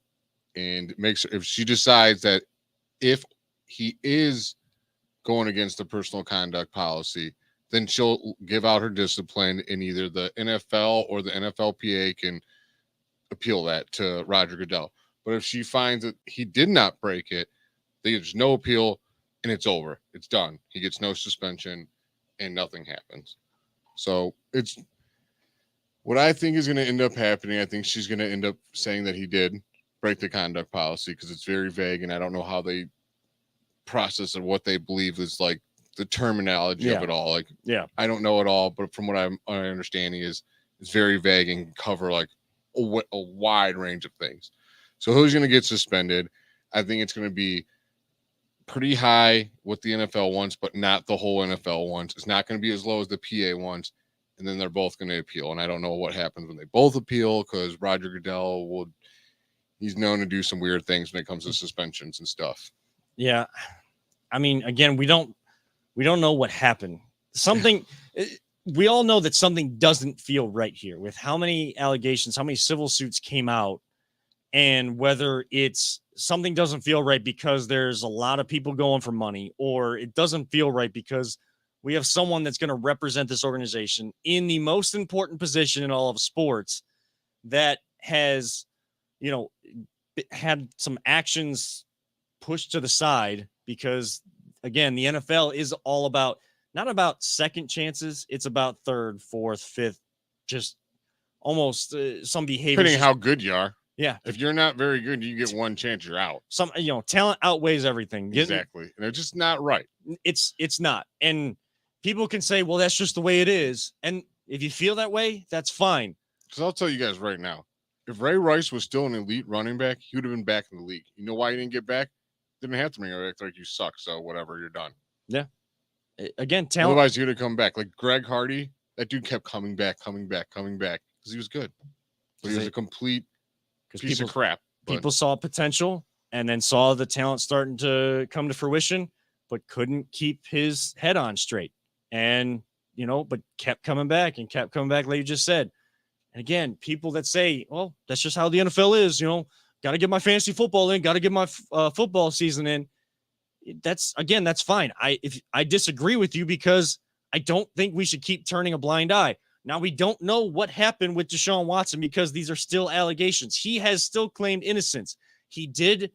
and if she decides that if he is going against the personal conduct policy, then she'll give out her discipline, and either the NFL or the NFLPA can appeal that to Roger Goodell. But if she finds that he did not break it, there's no appeal, and it's over. It's done. He gets no suspension, and nothing happens. So it's what I think is going to end up happening. I think she's going to end up saying that he did break the conduct policy, because it's very vague, and I don't know how they process of what they believe is like the terminology of it all. Like, I don't know it all, but from what I'm understanding is it's very vague and cover like a wide range of things. So who's going to get suspended? I think it's going to be pretty high what the NFL wants, but not the whole NFL wants. It's not going to be as low as the PA wants, and then they're both going to appeal. And I don't know what happens when they both appeal, because Roger Goodell he's known to do some weird things when it comes to suspensions and stuff. Yeah. I mean, again, we don't know what happened. We all know that something doesn't feel right here with how many allegations, how many civil suits came out, and whether it's something doesn't feel right because there's a lot of people going for money, or it doesn't feel right because we have someone that's going to represent this organization in the most important position in all of sports that has, had some actions pushed to the side, because again, the NFL is all about, not about second chances. It's about third, fourth, fifth, just almost some behavior. Depending how good you are. Yeah. If you're not very good, you get one chance, you're out. Talent outweighs everything. Exactly. And it's just not right. It's not. And people can say, well, that's just the way it is. And if you feel that way, that's fine. Because I'll tell you guys right now, if Ray Rice was still an elite running back, he would have been back in the league. You know why he didn't get back? Didn't have to bring it back like you suck. So whatever, you're done. Yeah. Again, talent. Otherwise, he would have come back. Like Greg Hardy, that dude kept coming back because he was good. But he was a complete piece of crap. People saw potential and then saw the talent starting to come to fruition, but couldn't keep his head on straight. And, but kept coming back, like you just said. And again, people that say, well, that's just how the NFL is, got to get my fantasy football in, got to get my football season in. That's fine. I disagree with you because I don't think we should keep turning a blind eye. Now, we don't know what happened with Deshaun Watson because these are still allegations. He has still claimed innocence. He did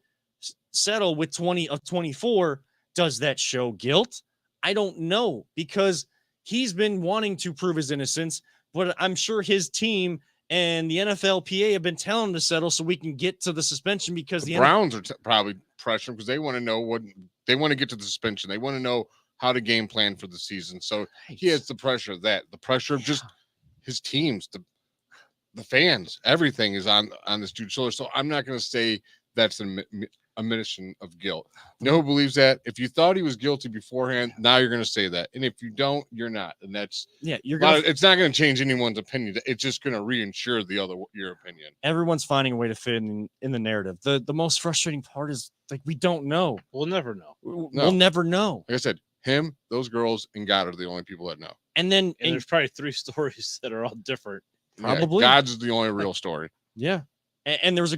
settle with 20 of 24. Does that show guilt? I don't know because he's been wanting to prove his innocence, but I'm sure his team and the NFLPA have been telling him to settle so we can get to the suspension because the Browns are probably pressuring because they want to know what they want to get to the suspension. They want to know how to game plan for the season. So he has the pressure of that, the pressure of just his teams, the fans, everything is on this dude's shoulder. So I'm not going to say that's an admission of guilt. You know who believes that? If you thought he was guilty beforehand, now you're going to say that. And if you don't, you're not. And that's it's not going to change anyone's opinion. It's just going to reinsure your opinion. Everyone's finding a way to fit in the narrative. The most frustrating part is we don't know. We'll never know. We'll never know. Like I said, him, those girls, and God are the only people that know. And there's probably 3 stories that are all different. Probably. Yeah, God's the only real story. Yeah. And there's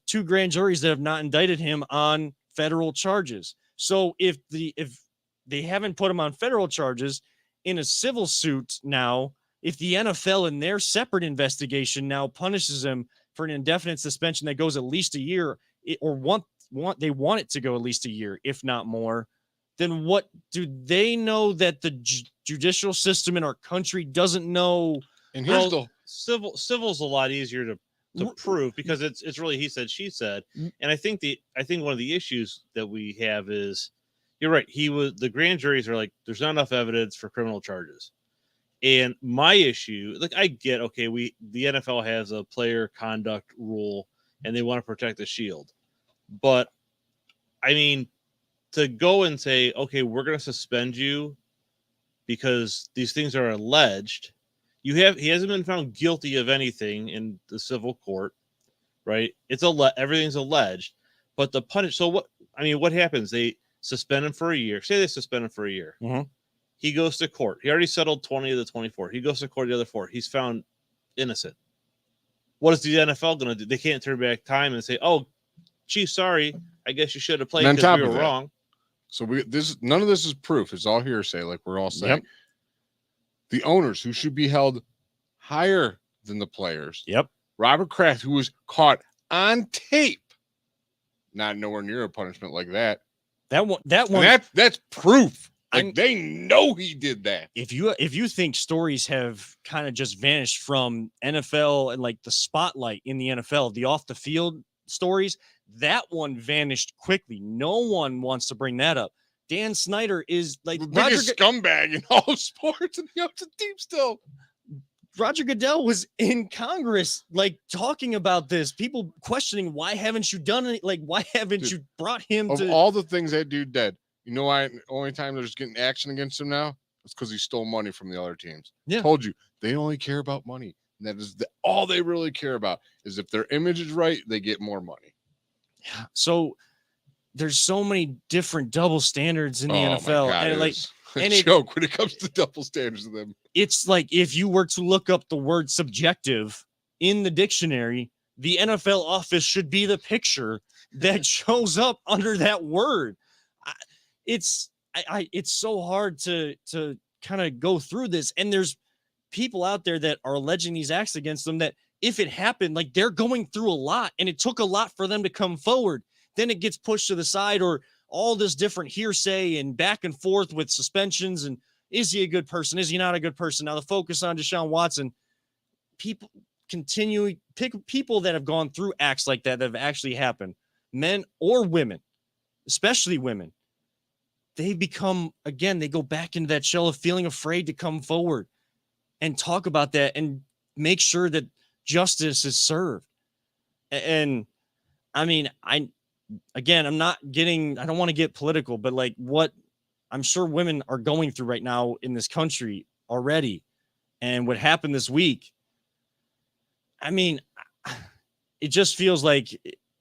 2 grand juries that have not indicted him on federal charges. So if they haven't put him on federal charges in a civil suit now, if the NFL in their separate investigation now punishes him for an indefinite suspension that goes at least a year, they want it to go at least a year, if not more, then what do they know that the judicial system in our country doesn't know? And here's civil's a lot easier to prove because it's really he said, she said. And I think one of the issues that we have is you're right. The grand juries are like, there's not enough evidence for criminal charges. And my issue, I get, okay, the NFL has a player conduct rule and they want to protect the shield. But I mean, to go and say, okay, we're going to suspend you because these things are alleged. He hasn't been found guilty of anything in the civil court, right? Everything's alleged, but the punish. So what happens? They suspend him for a year. Say they suspend him for a year. Mm-hmm. He goes to court. He already settled 20 of the 24. He goes to court the other 4. He's found innocent. What is the NFL going to do? They can't turn back time and say, "Oh, gee, sorry, I guess you should have played because we were wrong." So none of this is proof. It's all hearsay, like we're all saying. Yep. The owners who should be held higher than the players. Yep. Robert Kraft, who was caught on tape, not nowhere near a punishment like that. That one. That's proof. They know he did that. If you think stories have kind of just vanished from NFL and the spotlight in the NFL, the off the field stories, that one vanished quickly. No one wants to bring that up. Dan Snyder is the biggest scumbag in all sports, and he owns a team still. Roger Goodell was in Congress, talking about this. People questioning, why haven't you done it? Why haven't you brought him of to all the things that dude did? You know why? The only time there's getting action against him now is because he stole money from the other teams. Yeah, told you they only care about money, and that is all they really care about. Is if their image is right, they get more money. Yeah. So there's so many different double standards in the NFL. God, and a joke when it comes to double standards of them. It's if you were to look up the word subjective in the dictionary, the NFL office should be the picture that shows up under that word. It's so hard to kind of go through this. And there's people out there that are alleging these acts against them that if it happened, they're going through a lot and it took a lot for them to come forward. Then it gets pushed to the side, or all this different hearsay and back and forth with suspensions. And is he a good person? Is he not a good person? Now the focus on Deshaun Watson, people pick people that have gone through acts like that have actually happened, men or women, especially women. They become, again, they go back into that shell of feeling afraid to come forward and talk about that and make sure that justice is served. And I mean, I don't want to get political, but like what I'm sure women are going through right now in this country already, and what happened this week, I mean, it just feels like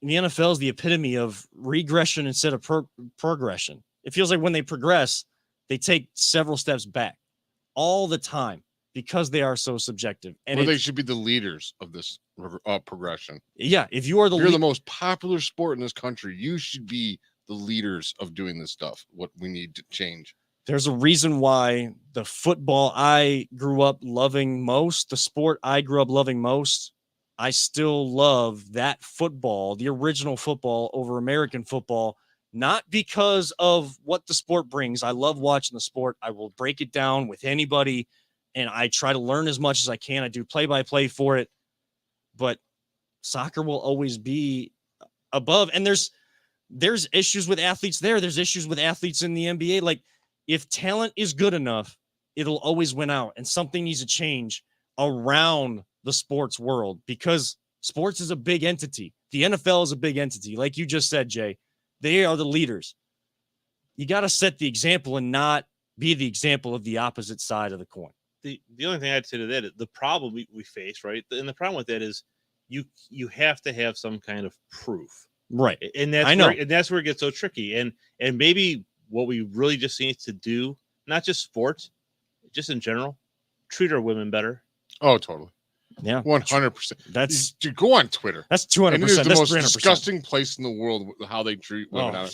the NFL is the epitome of regression instead of progression. It feels like when they progress, they take several steps back all the time because they are so subjective. And they should be the leaders of this progression. Yeah, if you're the most popular sport in this country, you should be the leaders of doing this stuff. What we need to change. There's a reason why the football I grew up loving most, the sport I grew up loving most, I still love that football, the original football over American football. Not because of what the sport brings. I love watching the sport. I will break it down with anybody, and I try to learn as much as I can. I do play-by-play for it, but soccer will always be above. And there's issues with athletes there. There's issues with athletes in the NBA. Like, if talent is good enough, it'll always win out, and something needs to change around the sports world because sports is a big entity. The NFL is a big entity. Like you just said, Jay. They are the leaders. You got to set the example and not be the example of the opposite side of the coin. The only thing I'd say to that, the problem we face, right? And the problem with that is you have to have some kind of proof. Right. And that's where it gets so tricky. And maybe what we really just need to do, not just sports, just in general, treat our women better. Oh, totally. Yeah, 100%. That's dude. Go on Twitter. That's 200%. It is the most 300%. disgusting place in the world with how they treat women.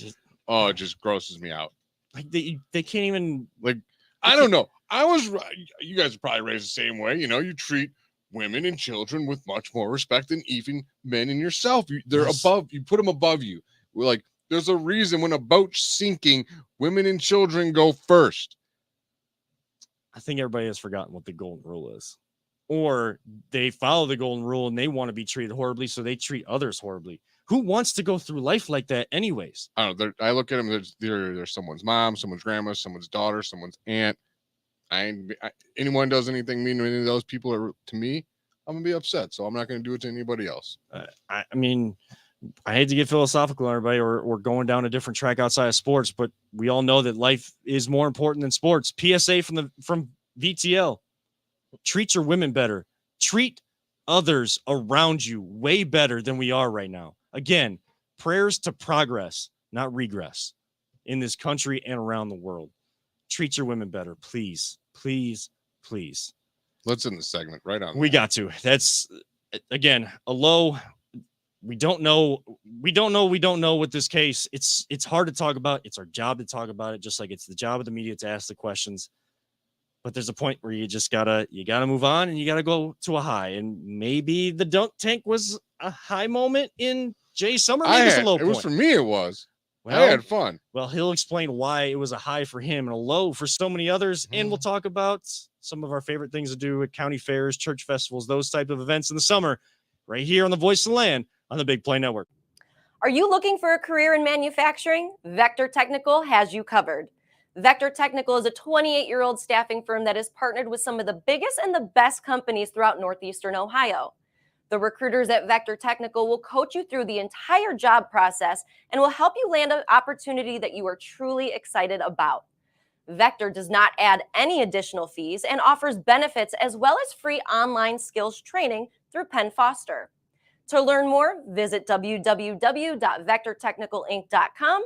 It just grosses me out. Like they can't even like. I don't know. You guys are probably raised the same way. You know, you treat women and children with much more respect than even men and yourself. They're above. You put them above you. We're like, there's a reason when a boat's sinking, women and children go first. I think everybody has forgotten what the golden rule is. Or they follow the golden rule and they want to be treated horribly, so they treat others horribly. Who wants to go through life like that anyways? I don't know. I look at them, they're someone's mom, someone's grandma, someone's daughter, someone's aunt. Anyone does anything mean to any of those people to me, I'm going to be upset. So I'm not going to do it to anybody else. I mean, I hate to get philosophical on everybody or going down a different track outside of sports, but we all know that life is more important than sports. PSA from VTL. Treat your women better. Treat others around you way better than we are right now. Again, prayers to progress, not regress in this country and around the world. Treat your women better, please, please, please. Let's end the segment right on. We got to. That's, again, a low. We don't know with this case. It's hard to talk about. It's our job to talk about it, just like it's the job of the media to ask the questions. But there's a point where you just gotta move on and you gotta go to a high. And maybe the dunk tank was a high moment in Jay's summer. Maybe it's a low point. It was for me. It was. Well, I had fun. Well, he'll explain why it was a high for him and a low for so many others. And we'll talk about some of our favorite things to do at county fairs, church festivals, those type of events in the summer, right here on the Voice of the Land on the Big Play Network. Are you looking for a career in manufacturing? Vector Technical has you covered. Vector Technical is a 28-year-old staffing firm that has partnered with some of the biggest and the best companies throughout Northeastern Ohio. The recruiters at Vector Technical will coach you through the entire job process and will help you land an opportunity that you are truly excited about. Vector does not add any additional fees and offers benefits as well as free online skills training through Penn Foster. To learn more, visit www.vectortechnicalinc.com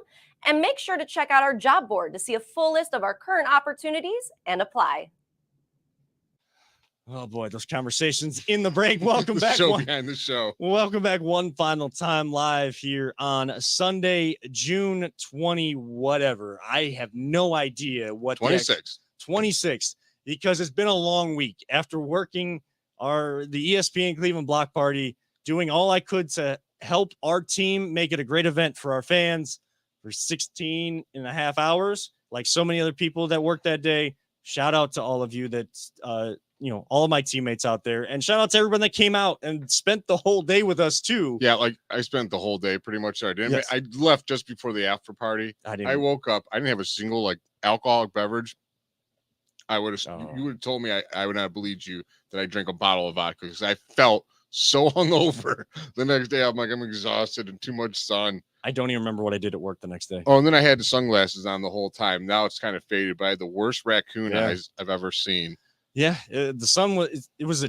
and make sure to check out our job board to see a full list of our current opportunities and apply. Oh boy, those conversations in the break. Welcome back. Behind the show. Welcome back one final time live here on Sunday, June 20, whatever. I have no idea what 26th, because it's been a long week after working the ESPN Cleveland block party, doing all I could to help our team make it a great event for our fans for 16 and a half hours, like so many other people that worked that day. Shout out to all of you that all of my teammates out there, and shout out to everyone that came out and spent the whole day with us too. Yeah, like I spent the whole day pretty much. Yes. I left just before the after party. I woke up. I didn't have a single like alcoholic beverage. I would have. You would have told me I would not have believed you that I drank a bottle of vodka because I felt so hungover. The next day, I'm like, I'm exhausted and too much sun. I don't even remember what I did at work the next day. Oh, and then I had the sunglasses on the whole time. Now it's kind of faded, but I had the worst raccoon eyes I've ever seen. Yeah, the sun was. It was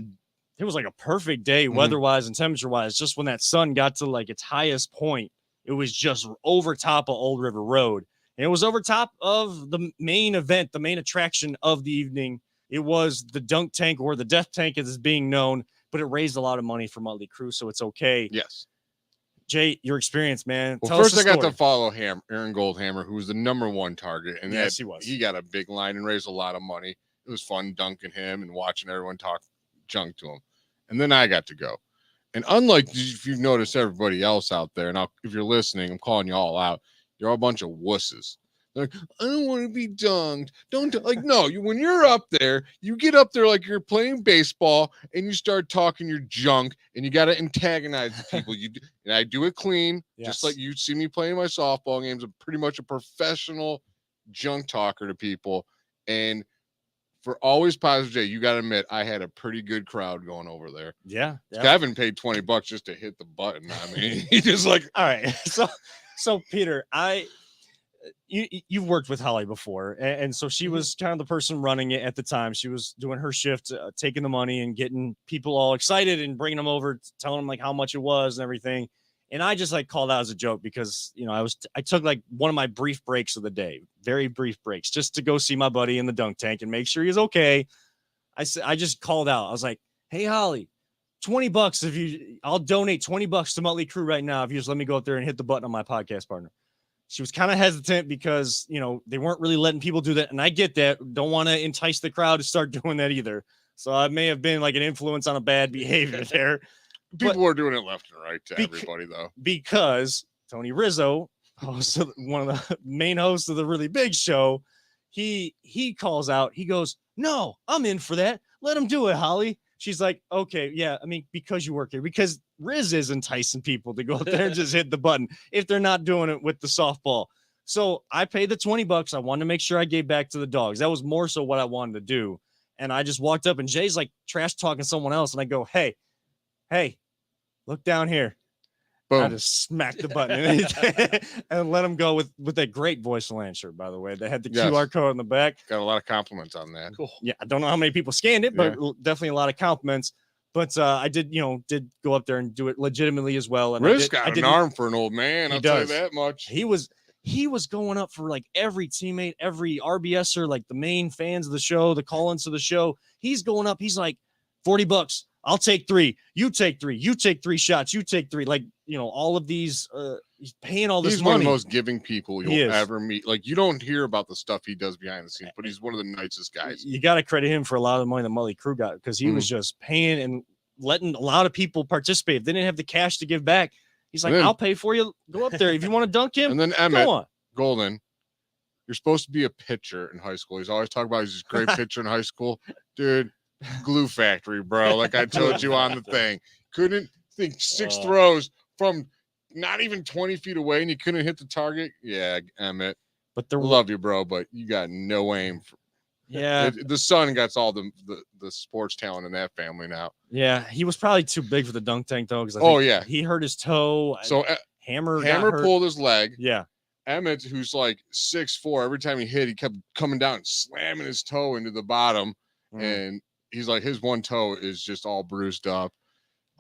like a perfect day, weather-wise and temperature-wise. Just when that sun got to like its highest point, it was just over top of Old River Road. And it was over top of the main event, the main attraction of the evening. It was the dunk tank, or the death tank as it's being known, but it raised a lot of money for Motley Crue, so it's okay. Yes. Jay, your experience, man. Well, first I got to follow Aaron Goldhammer, who was the #1 target. And yes, he was. He got a big line and raised a lot of money. It was fun dunking him and watching everyone talk junk to him. And then I got to go. And unlike if you've noticed everybody else out there, and if you're listening, I'm calling you all out. You're all a bunch of wusses. They're like, I don't want to be dunked. No, when you're up there, you get up there like you're playing baseball and you start talking your junk and you got to antagonize the people. And I do it clean, just like you see me playing my softball games. I'm pretty much a professional junk talker to people. And for Always Positive Jay, you got to admit, I had a pretty good crowd going over there. Yeah. Kevin paid $20 just to hit the button. I mean, he just like, all right. So Peter, you've worked with Holly before, and so she was kind of the person running it at the time. She was doing her shift, taking the money and getting people all excited and bringing them over, telling them like how much it was and everything. And I just like called out as a joke because, I took like one of my brief breaks of the day, very brief breaks, just to go see my buddy in the dunk tank and make sure he's okay. I just called out. I was like, hey, Holly, $20 I'll donate $20 to Motley Crue right now if you just let me go up there and hit the button on my podcast partner. She was kind of hesitant because, they weren't really letting people do that. And I get that. Don't want to entice the crowd to start doing that either. So I may have been like an influence on a bad behavior there. People were doing it left and right to everybody, though. Because Tony Rizzo, one of the main hosts of the really big show, he calls out. He goes, no, I'm in for that. Let him do it, Holly. She's like, okay, yeah. I mean, because you work here, because Riz is enticing people to go up there and just hit the button if they're not doing it with the softball. So I paid the $20. I wanted to make sure I gave back to the dogs. That was more so what I wanted to do. And I just walked up and Jay's like trash talking someone else. And I go, hey, look down here. Boom. I just smacked the button and let him go with that great Voice of Land shirt, by the way. They had the QR code on the back. Got a lot of compliments on that. Cool. Yeah, I don't know how many people scanned it, but definitely a lot of compliments. But I did go up there and do it legitimately as well. And Riz got an arm for an old man. I'll tell you that much. He was going up for like every teammate, every RBSer, like the main fans of the show, the call-ins of the show. He's going up. He's like, $40. I'll take 3. You take 3. You take 3 shots. You take 3. Like, all of these, he's paying all this money. He's one of the most giving people you'll ever meet. Like, you don't hear about the stuff he does behind the scenes, but he's one of the nicest guys. You got to credit him for a lot of the money that Motley Crue got because he was just paying and letting a lot of people participate. If they didn't have the cash to give back, he's like, I'll pay for you. Go up there. If you want to dunk him, and then Emmett Golden, you're supposed to be a pitcher in high school. He's always talking about he's a great pitcher in high school. Dude, glue factory, bro. Like I told you on the thing. Couldn't think 6 throws from not even 20 feet away and you couldn't hit the target. Yeah, Emmett. But love you, bro, but you got no aim. The son got all the sports talent in that family now. Yeah, he was probably too big for the dunk tank though. Because he hurt his toe. So Hammer pulled his leg. Yeah. Emmett, who's like 6'4", every time he hit, he kept coming down and slamming his toe into the bottom. And he's like, his one toe is just all bruised up.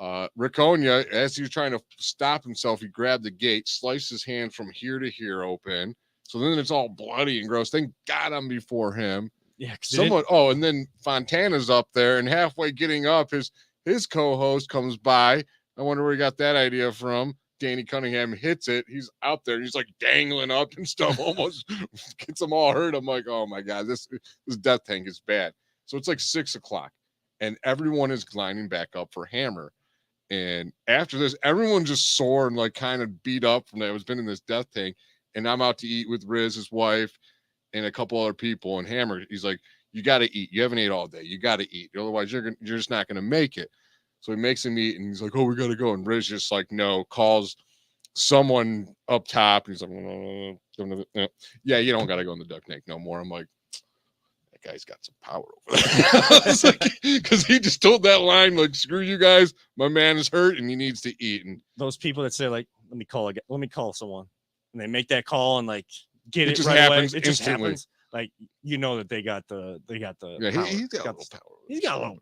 Riconia, as he was trying to stop himself, he grabbed the gate, sliced his hand from here to here open. So then it's all bloody and gross. Thank God I'm before him. Yeah. And then Fontana's up there and halfway getting up, his co-host comes by. I wonder where he got that idea from. Danny Cunningham hits it. He's out there. He's like dangling up and stuff, almost gets them all hurt. I'm like, oh my God, this death tank is bad. So it's like 6 o'clock and everyone is lining back up for Hammer. And after this, everyone's just sore and like kind of beat up from that. It's been in this death tank. And I'm out to eat with Riz, his wife, and a couple other people. And Hammer, he's like, You got to eat. You haven't ate all day. You got to eat. Otherwise, you're just not going to make it. So he makes him eat, and he's like, "Oh, we got to go." And Riz just like, no, calls someone up top. And he's like, "Yeah, you don't got to go in the duck neck no more." I'm like, that guy's got some power over there. Because he just told that line, like, "Screw you guys. My man is hurt, and he needs to eat." And those people that say, like, let me call someone, and they make that call and like get it it just right happens away. It just instantly. happens. Like, you know that they got the Yeah, power. he's got a little power. He's got a little,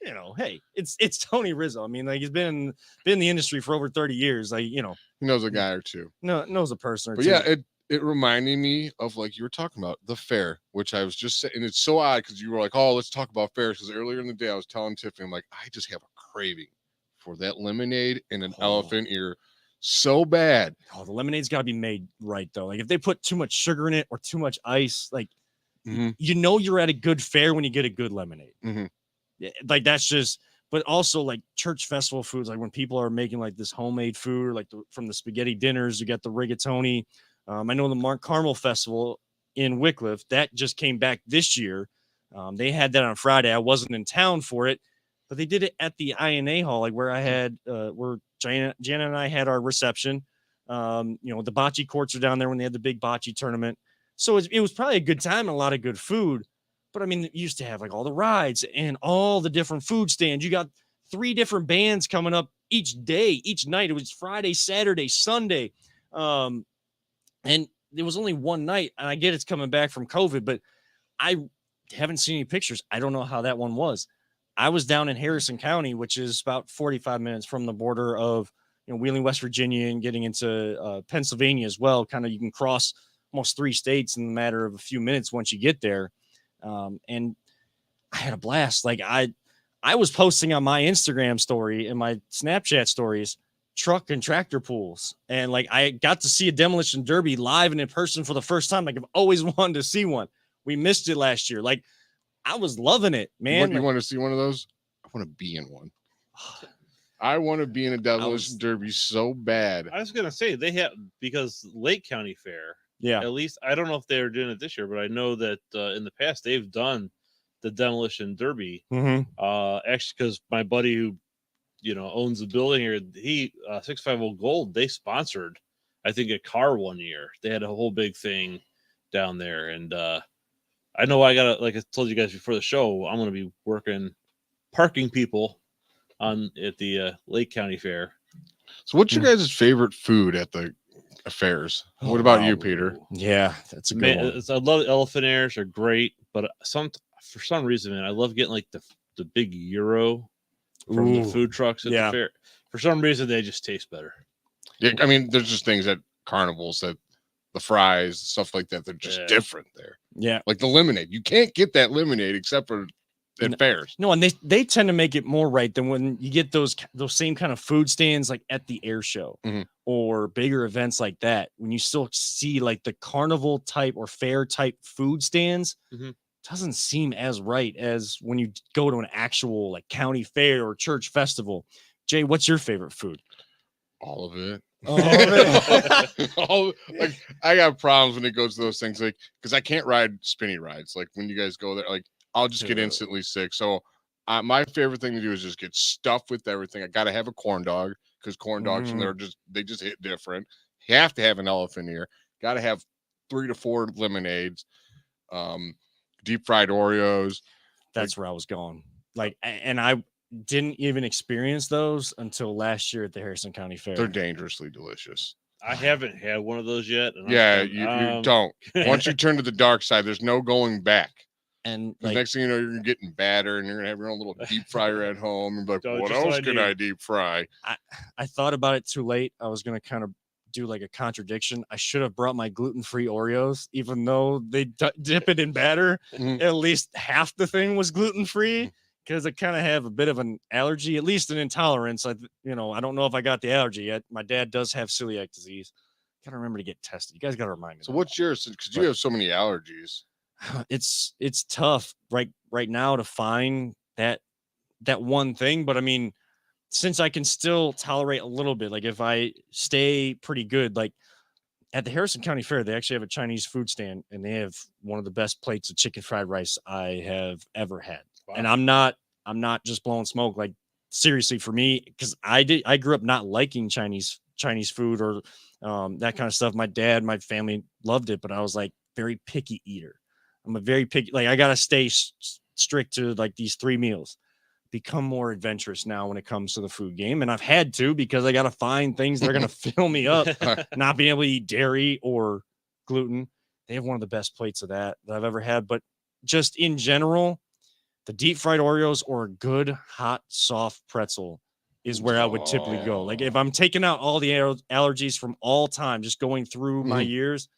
you know, hey, it's Tony Rizzo. I mean, like, he's been in the industry for over 30 years. Like, you know, He knows a guy or two. knows a person or But two. yeah, it reminded me of, like, you were talking about the fair, which I was just saying, and it's so odd because you were like, "Oh, let's talk about fairs." Because earlier in the day, I was telling Tiffany, I'm like, I just have a craving for that lemonade and an elephant ear so bad. Oh, the lemonade's got to be made right though. Like, if they put too much sugar in it or too much ice, like, you know, you're at a good fair when you get a good lemonade. Yeah, like, that's just. But also, like, church festival foods, like when people are making like this homemade food, or like from the spaghetti dinners, you got the rigatoni. I know the Mark Carmel Festival in Wickliffe that just came back this year. They had that on Friday. I wasn't in town for it, but they did it at the INA Hall, like where I had where Jana and I had our reception. You know, the bocce courts are down there when they had the big bocce tournament. So it was probably a good time and a lot of good food. But I mean, you used to have like all the rides and all the different food stands. You got 3 different bands coming up each day, each night. It was Friday, Saturday, Sunday. And it was only one night. And I get it's coming back from COVID, but I haven't seen any pictures. I don't know how that one was. I was down in Harrison County, which is about 45 minutes from the border of, you know, Wheeling, West Virginia, and getting into Pennsylvania as well. Kind of, you can cross almost 3 states in a matter of a few minutes once you get there. And I had a blast. Like, I was posting on my Instagram story and my Snapchat stories, truck and tractor pools. And like, I got to see a demolition derby live and in person for the first time. Like, I've always wanted to see one. We missed it last year. Like, I was loving it, man. You want to see one of those? I want to be in one. I want to be in a demolition derby so bad. I was gonna say they have, because Lake County Fair. Yeah. At least I don't know if they're doing it this year, but I know that in the past they've done the demolition derby. Actually, because my buddy who, you know, owns the building here, he 650 Gold, they sponsored, I think, a car one year. They had a whole big thing down there, and I know I gotta, like I told you guys before the show, I'm gonna be working parking people at the Lake County Fair. So, what's your guys' favorite food at the affairs? What about you, Peter? Yeah, that's a good one. I love elephant ears, are great, but for some reason, man, I love getting like the big gyro from the food trucks at the fair. For some reason, they just taste better. Yeah, I mean, there's just things at carnivals that the fries, stuff like that, they're just different there. Yeah, like the lemonade. You can't get that lemonade except for at fairs. No, and they tend to make it more right than when you get those same kind of food stands like at the air show or bigger events like that. When you still see like the carnival type or fair type food stands, doesn't seem as right as when you go to an actual like county fair or church festival. Jay, what's your favorite food? All of it. Oh, like, I got problems when it goes to those things, like, because I can't ride spinny rides. Like, when you guys go there, like, I'll just get instantly sick. So my favorite thing to do is just get stuffed with everything. I got to have a corn dog, because corn dogs and they just hit different. You have to have an elephant ear. Got to have 3 to 4 lemonades, deep fried Oreos. That's where I was going. Like, and I didn't even experience those until last year at the Harrison County Fair. They're dangerously delicious. I haven't had one of those yet. And you don't. Once you turn to the dark side, there's no going back. And the next thing you know, you're getting batter, and you're gonna have your own little deep fryer at home. And be like, what else can I deep fry? I thought about it too late. I was gonna kind of do like a contradiction. I should have brought my gluten-free Oreos, even though they dip it in batter. At least half the thing was gluten-free, because I kind of have a bit of an allergy, at least an intolerance. I don't know if I got the allergy yet. My dad does have celiac disease. Gotta remember to get tested. You guys gotta remind me. So what's yours? Because you have so many allergies. It's tough right now to find that one thing, but I mean, since I can still tolerate a little bit, like if I stay pretty good, like at the Harrison County Fair, they actually have a Chinese food stand, and they have one of the best plates of chicken fried rice I have ever had. Wow. And I'm not just blowing smoke. Like, seriously, for me, because I grew up not liking Chinese food or that kind of stuff. My dad, my family loved it, but I was like very picky eater. I'm a very picky, like I gotta stay strict to like these 3 meals. Become more adventurous now when it comes to the food game, and I've had to because I got to find things that are going to fill me up. Not being able to eat dairy or gluten. They have one of the best plates of that I've ever had. But just in general, the deep fried Oreos or a good hot soft pretzel is where I would typically go. Like if I'm taking out all the allergies from all time, just going through my years,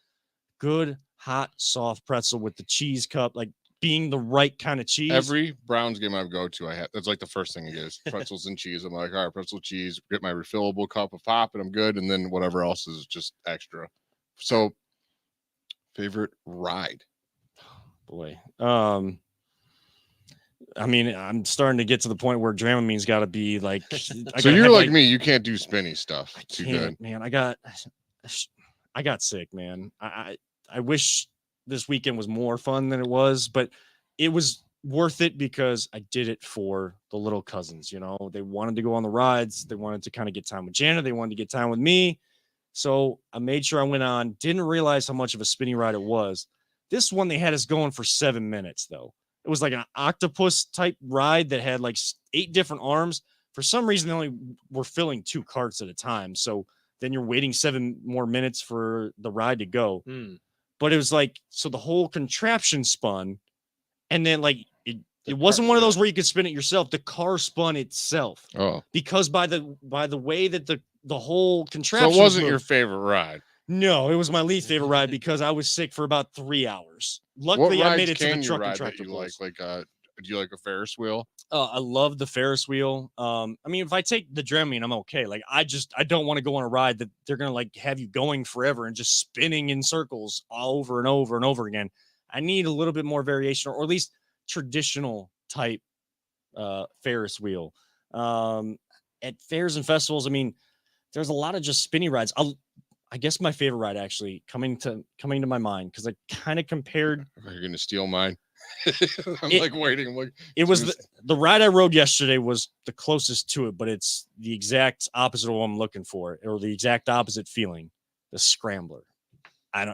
good hot soft pretzel with the cheese cup, like being the right kind of cheese. Every Browns game I go to, that's like the first thing it is pretzels and cheese. I'm like, all right, pretzel cheese, get my refillable cup of pop, and I'm good. And then whatever else is just extra. So, favorite ride? Boy, I mean, I'm starting to get to the point where Dramamine's got to be like. So you're like me, you can't do spinny stuff. Too good, man. I got sick, man. I wish this weekend was more fun than it was, but it was worth it because I did it for the little cousins. You know, they wanted to go on the rides. They wanted to kind of get time with Jana. They wanted to get time with me. So I made sure I went on. Didn't realize how much of a spinny ride it was. This one, they had us going for 7 minutes, though. It was like an octopus type ride that had like 8 different arms. For some reason, they only were filling 2 carts at a time. So then you're waiting 7 more minutes for the ride to go. But it was like, so the whole contraption spun, and then like it wasn't one of those where you could spin it yourself. The car spun itself. Oh, because by the way that the whole contraption. So it wasn't your favorite ride. No, it was my least favorite ride because I was sick for about 3 hours. Luckily, I made it to the truck and tractor. Do you like a Ferris wheel? I love the Ferris wheel. I mean, if I take the Dramamine, I'm okay. Like, I don't want to go on a ride that they're going to like have you going forever and just spinning in circles all over and over and over again. I need a little bit more variation, or at least traditional type Ferris wheel. At fairs and festivals, I mean, there's a lot of just spinny rides. I guess my favorite ride actually coming to my mind, because I kind of compared. You're going to steal mine. I'm waiting. I'm like, it was the ride I rode yesterday was the closest to it, but it's the exact opposite of what I'm looking for, or the exact opposite feeling. The Scrambler.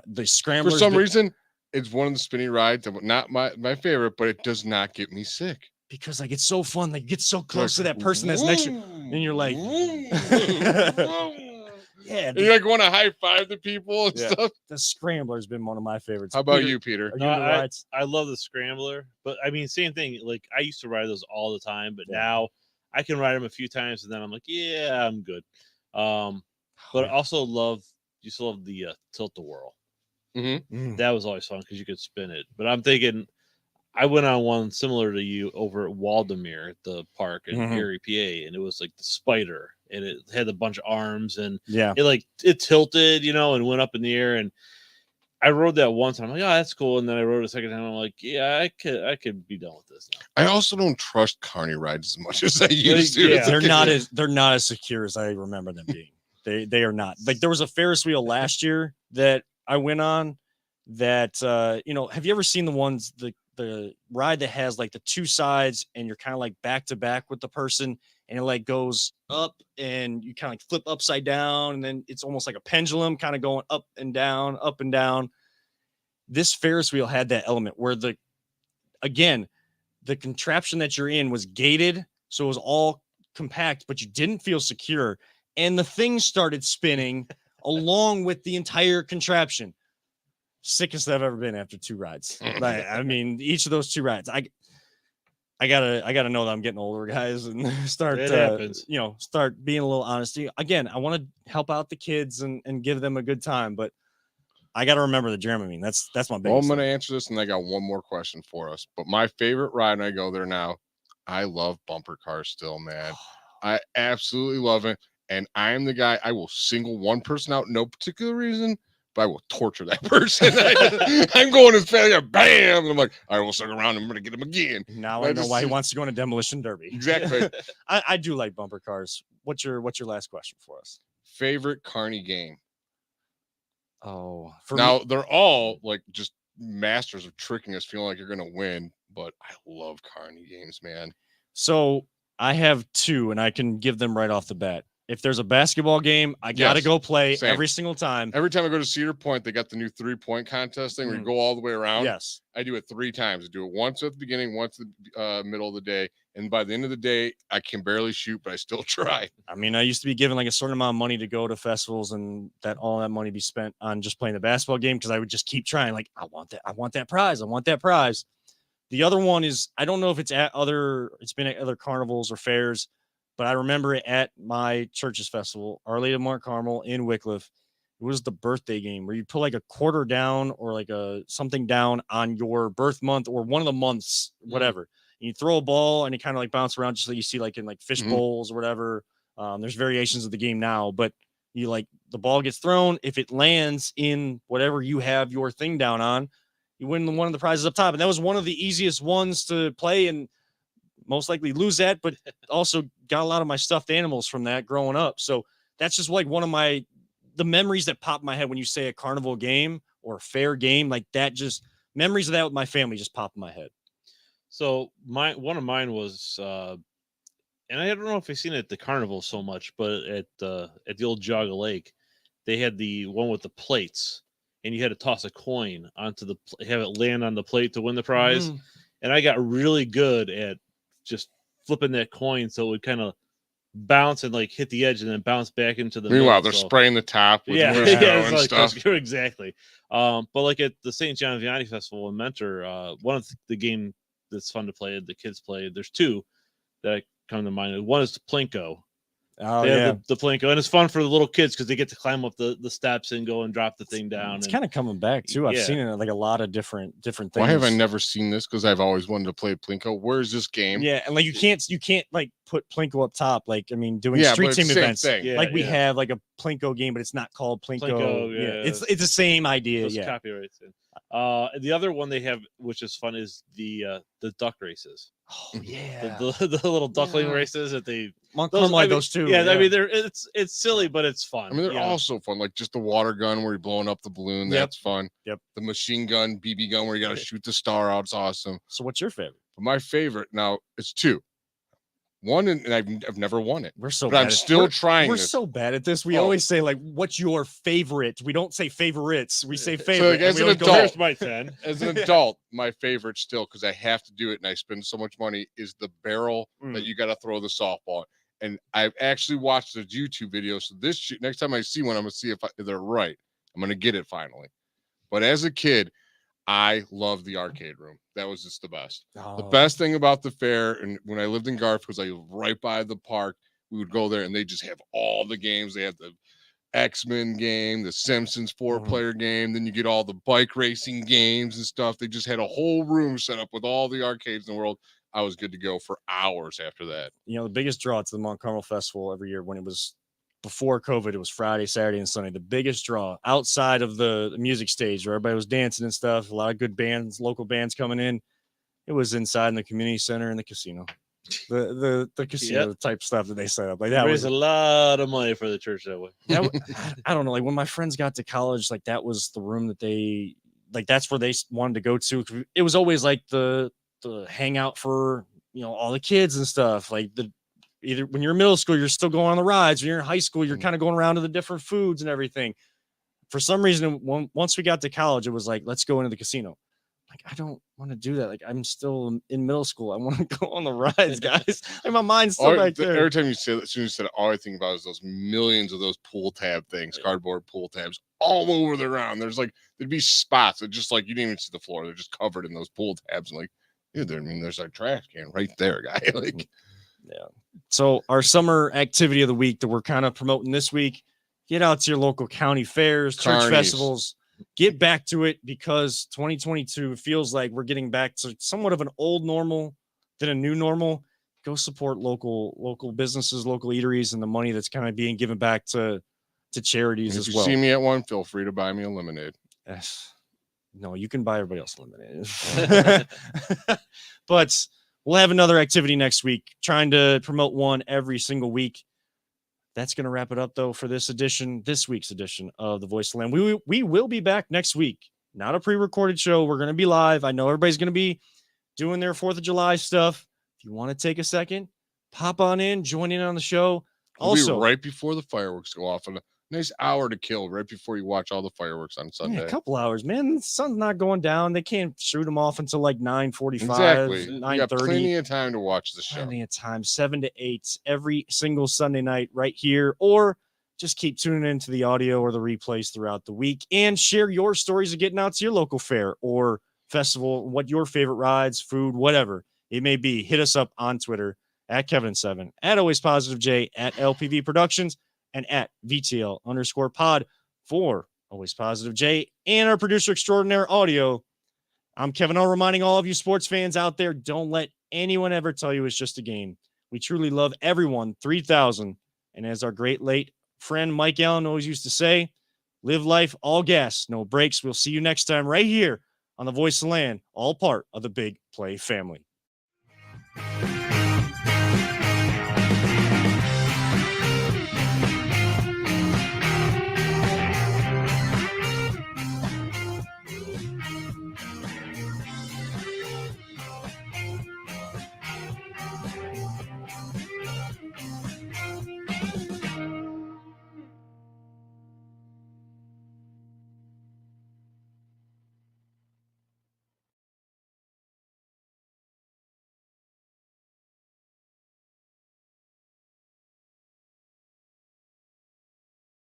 The Scrambler. For some reason, it's one of the spinny rides. Not my favorite, but it does not get me sick. Because like it's so fun. Like, get so close to that person that's next to you, and you're like, yeah, you like want to high five the people and stuff. The Scrambler has been one of my favorites. How about you, Peter? I love the Scrambler, but I mean, same thing. Like, I used to ride those all the time, but now I can ride them a few times, and then I'm like, yeah, I'm good. But I also used to love the Tilt-A-Whirl. That was always fun because you could spin it. But I'm thinking, I went on one similar to you over at Waldemere, the park in Erie, PA, and it was like the spider, and it had a bunch of arms, and it tilted, and went up in the air. And I rode that once, and I'm like, oh, that's cool. And then I rode a second time, I'm like, yeah, I could be done with this now. I also don't trust carny rides as much as I used to. Yeah, they're not as secure as I remember them being. They are not. Like, there was a Ferris wheel last year that I went on that have you ever seen the ones the ride that has like the 2 sides and you're kind of like back to back with the person, and it like goes up and you kind of like flip upside down, and then it's almost like a pendulum kind of going up and down, up and down. This Ferris wheel had that element where the contraption that you're in was gated, so it was all compact, but you didn't feel secure, and the thing started spinning along with the entire contraption. Sickest I've ever been after 2 rides. Like, I mean, each of those 2 rides, I gotta know that I'm getting older, guys, and start start being a little honest. Again, I want to help out the kids and give them a good time, but I gotta remember the Dramamine. That's my biggest. Well, I'm gonna answer this, and I got one more question for us. But my favorite ride, and I go there now, I love bumper cars still, man. I absolutely love it, and I am the guy. I will single one person out, no particular reason, but I will torture that person. I'm going as fast, bam! And I'm like, I will circle around. I'm going to get him again. Now I know why he wants to go in a demolition derby. Exactly. I do like bumper cars. What's your last question for us? Favorite carny game? Oh, Now they're all like just masters of tricking us, feeling like you're gonna win. But I love Carney games, man. So I have two, and I can give them right off the bat. If there's a basketball game, I got to Yes, go play same. every single time. Every time I go to Cedar Point, they got the new 3-point contest thing where you go all the way around. Yes. I do it 3 times. I do it once at the beginning, once at the middle of the day. And by the end of the day, I can barely shoot, but I still try. I mean, I used to be given like a certain amount of money to go to festivals, and that all that money be spent on just playing the basketball game because I would just keep trying. Like, I want that prize. I want that prize. The other one is, I don't know if it's it's been at other carnivals or fairs, but I remember it at my church's festival, Our Lady of Mount Carmel in Wycliffe. It was the birthday game where you put like a quarter down or like something down on your birth month or one of the months, whatever. And you throw a ball and it kind of like bounce around just like you see like in like fish bowls or whatever. There's variations of the game now, but you like the ball gets thrown. If it lands in whatever you have your thing down on, you win one of the prizes up top. And that was one of the easiest ones to play and most likely lose that, but also got a lot of my stuffed animals from that growing up. So that's just like one of the memories that pop in my head when you say a carnival game or a fair game, like that, just memories of that with my family just pop in my head. So one of mine was, and I don't know if I've seen it at the carnival so much, but at the old Jogga Lake, they had the one with the plates, and you had to toss a coin onto have it land on the plate to win the prize. And I got really good at just flipping that coin so it would kind of bounce and like hit the edge and then bounce back into the Meanwhile, middle. they're spraying the top with yeah, and like, stuff. Exactly. But like at the St. John Vianney Festival in Mentor, one of the game that's fun to play, the kids play. There's two that come to mind. One is Plinko. Oh, the Plinko, and it's fun for the little kids because they get to climb up the steps and go and drop the thing down. It's kind of coming back too. I've seen it in like a lot of different things. Why have I never seen this? Because I've always wanted to play Plinko. Where's this game? Yeah, and like you can't like put Plinko up top. Like I mean, doing street team events, we have like a Plinko game, but it's not called Plinko. It's the same idea. Those copyrights. The other one they have, which is fun, is the duck races. Oh yeah, the little duckling races that they. Those two. Yeah, I mean, it's silly, but it's fun. I mean, they're also fun. Like just the water gun where you're blowing up the balloon. That's fun. Yep. The machine gun, BB gun where you got to shoot the star out. It's awesome. So what's your favorite? But my favorite now it's two. One, and I've never won it. We're so. But I'm still trying. We're so bad at this. We always say like, "What's your favorite?" We don't say favorites. We say favorite. So like, as an adult, my 10. As an adult, my favorite still because I have to do it and I spend so much money is the barrel that you got to throw the softball. And I've actually watched the YouTube video. So next time I see one, I'm gonna see if they're right. I'm gonna get it finally. But as a kid, I love the arcade room. That was just the best. The best thing about the fair, and when I lived in Garfield, was I lived right by the park. We would go there, and they just have all the games. They have the X-Men game, the Simpsons 4-player game. Then you get all the bike racing games and stuff. They just had a whole room set up with all the arcades in the world. I was good to go for hours after that. You know, the biggest draw to the Mount Carmel Festival every year when it was before COVID, it was Friday, Saturday, and Sunday. The biggest draw outside of the music stage where everybody was dancing and stuff. A lot of good bands, local bands coming in. It was inside in the community center in the casino. The casino type stuff that they set up. Like that was a lot of money for the church that way. I don't know. Like when my friends got to college, like that was the room that they like. That's where they wanted to go to. It was always like the hangout for all the kids and stuff. Like either when you're in middle school, you're still going on the rides. When you're in high school, you're kind of going around to the different foods and everything. For some reason, once we got to college, it was like, let's go into the casino. Like, I don't want to do that. Like, I'm still in middle school. I want to go on the rides, guys. Like, my mind's still back there. Every time you say that, as soon as you said it, all I think about is those millions of those pull tab things, cardboard pull tabs all over the ground. There'd be spots that just like you didn't even see the floor. They're just covered in those pull tabs. And like, dude, there's a trash can right there, guy. Like, yeah. So our summer activity of the week that we're kind of promoting this week, get out to your local county fairs, church festivals, get back to it because 2022 feels like we're getting back to somewhat of an old normal than a new normal. Go support local businesses, local eateries, and the money that's kind of being given back to charities as well. If you see me at one, feel free to buy me a lemonade. Yes. No, you can buy everybody else lemonade. But we'll have another activity next week, trying to promote one every single week. That's going to wrap it up, though, for this week's edition of The Voice of the Land. We will be back next week. Not a pre-recorded show. We're going to be live. I know everybody's going to be doing their 4th of July stuff. If you want to take a second, pop on in, join in on the show. We'll Also, be right before the fireworks go off, and a nice hour to kill right before you watch all the fireworks on Sunday. yeah, a couple hours, man. The sun's not going down. They can't shoot them off until like 9:45, Exactly. You 9:30. got plenty of time to watch the show. Plenty of time, 7 to 8 every single Sunday night right here, or just keep tuning into the audio or the replays throughout the week and share your stories of getting out to your local fair or festival, what your favorite rides, food, whatever it may be. Hit us up on Twitter at Kevin7, at Always Positive J, at LPV Productions, and at VTL_pod for Always Positive J and our producer extraordinaire audio. I'm Kevin O, reminding all of you sports fans out there, don't let anyone ever tell you it's just a game. We truly love everyone, 3,000. And as our great late friend Mike Allen always used to say, live life all gas, no brakes. We'll see you next time right here on The Voice of the Land, all part of the Big Play family.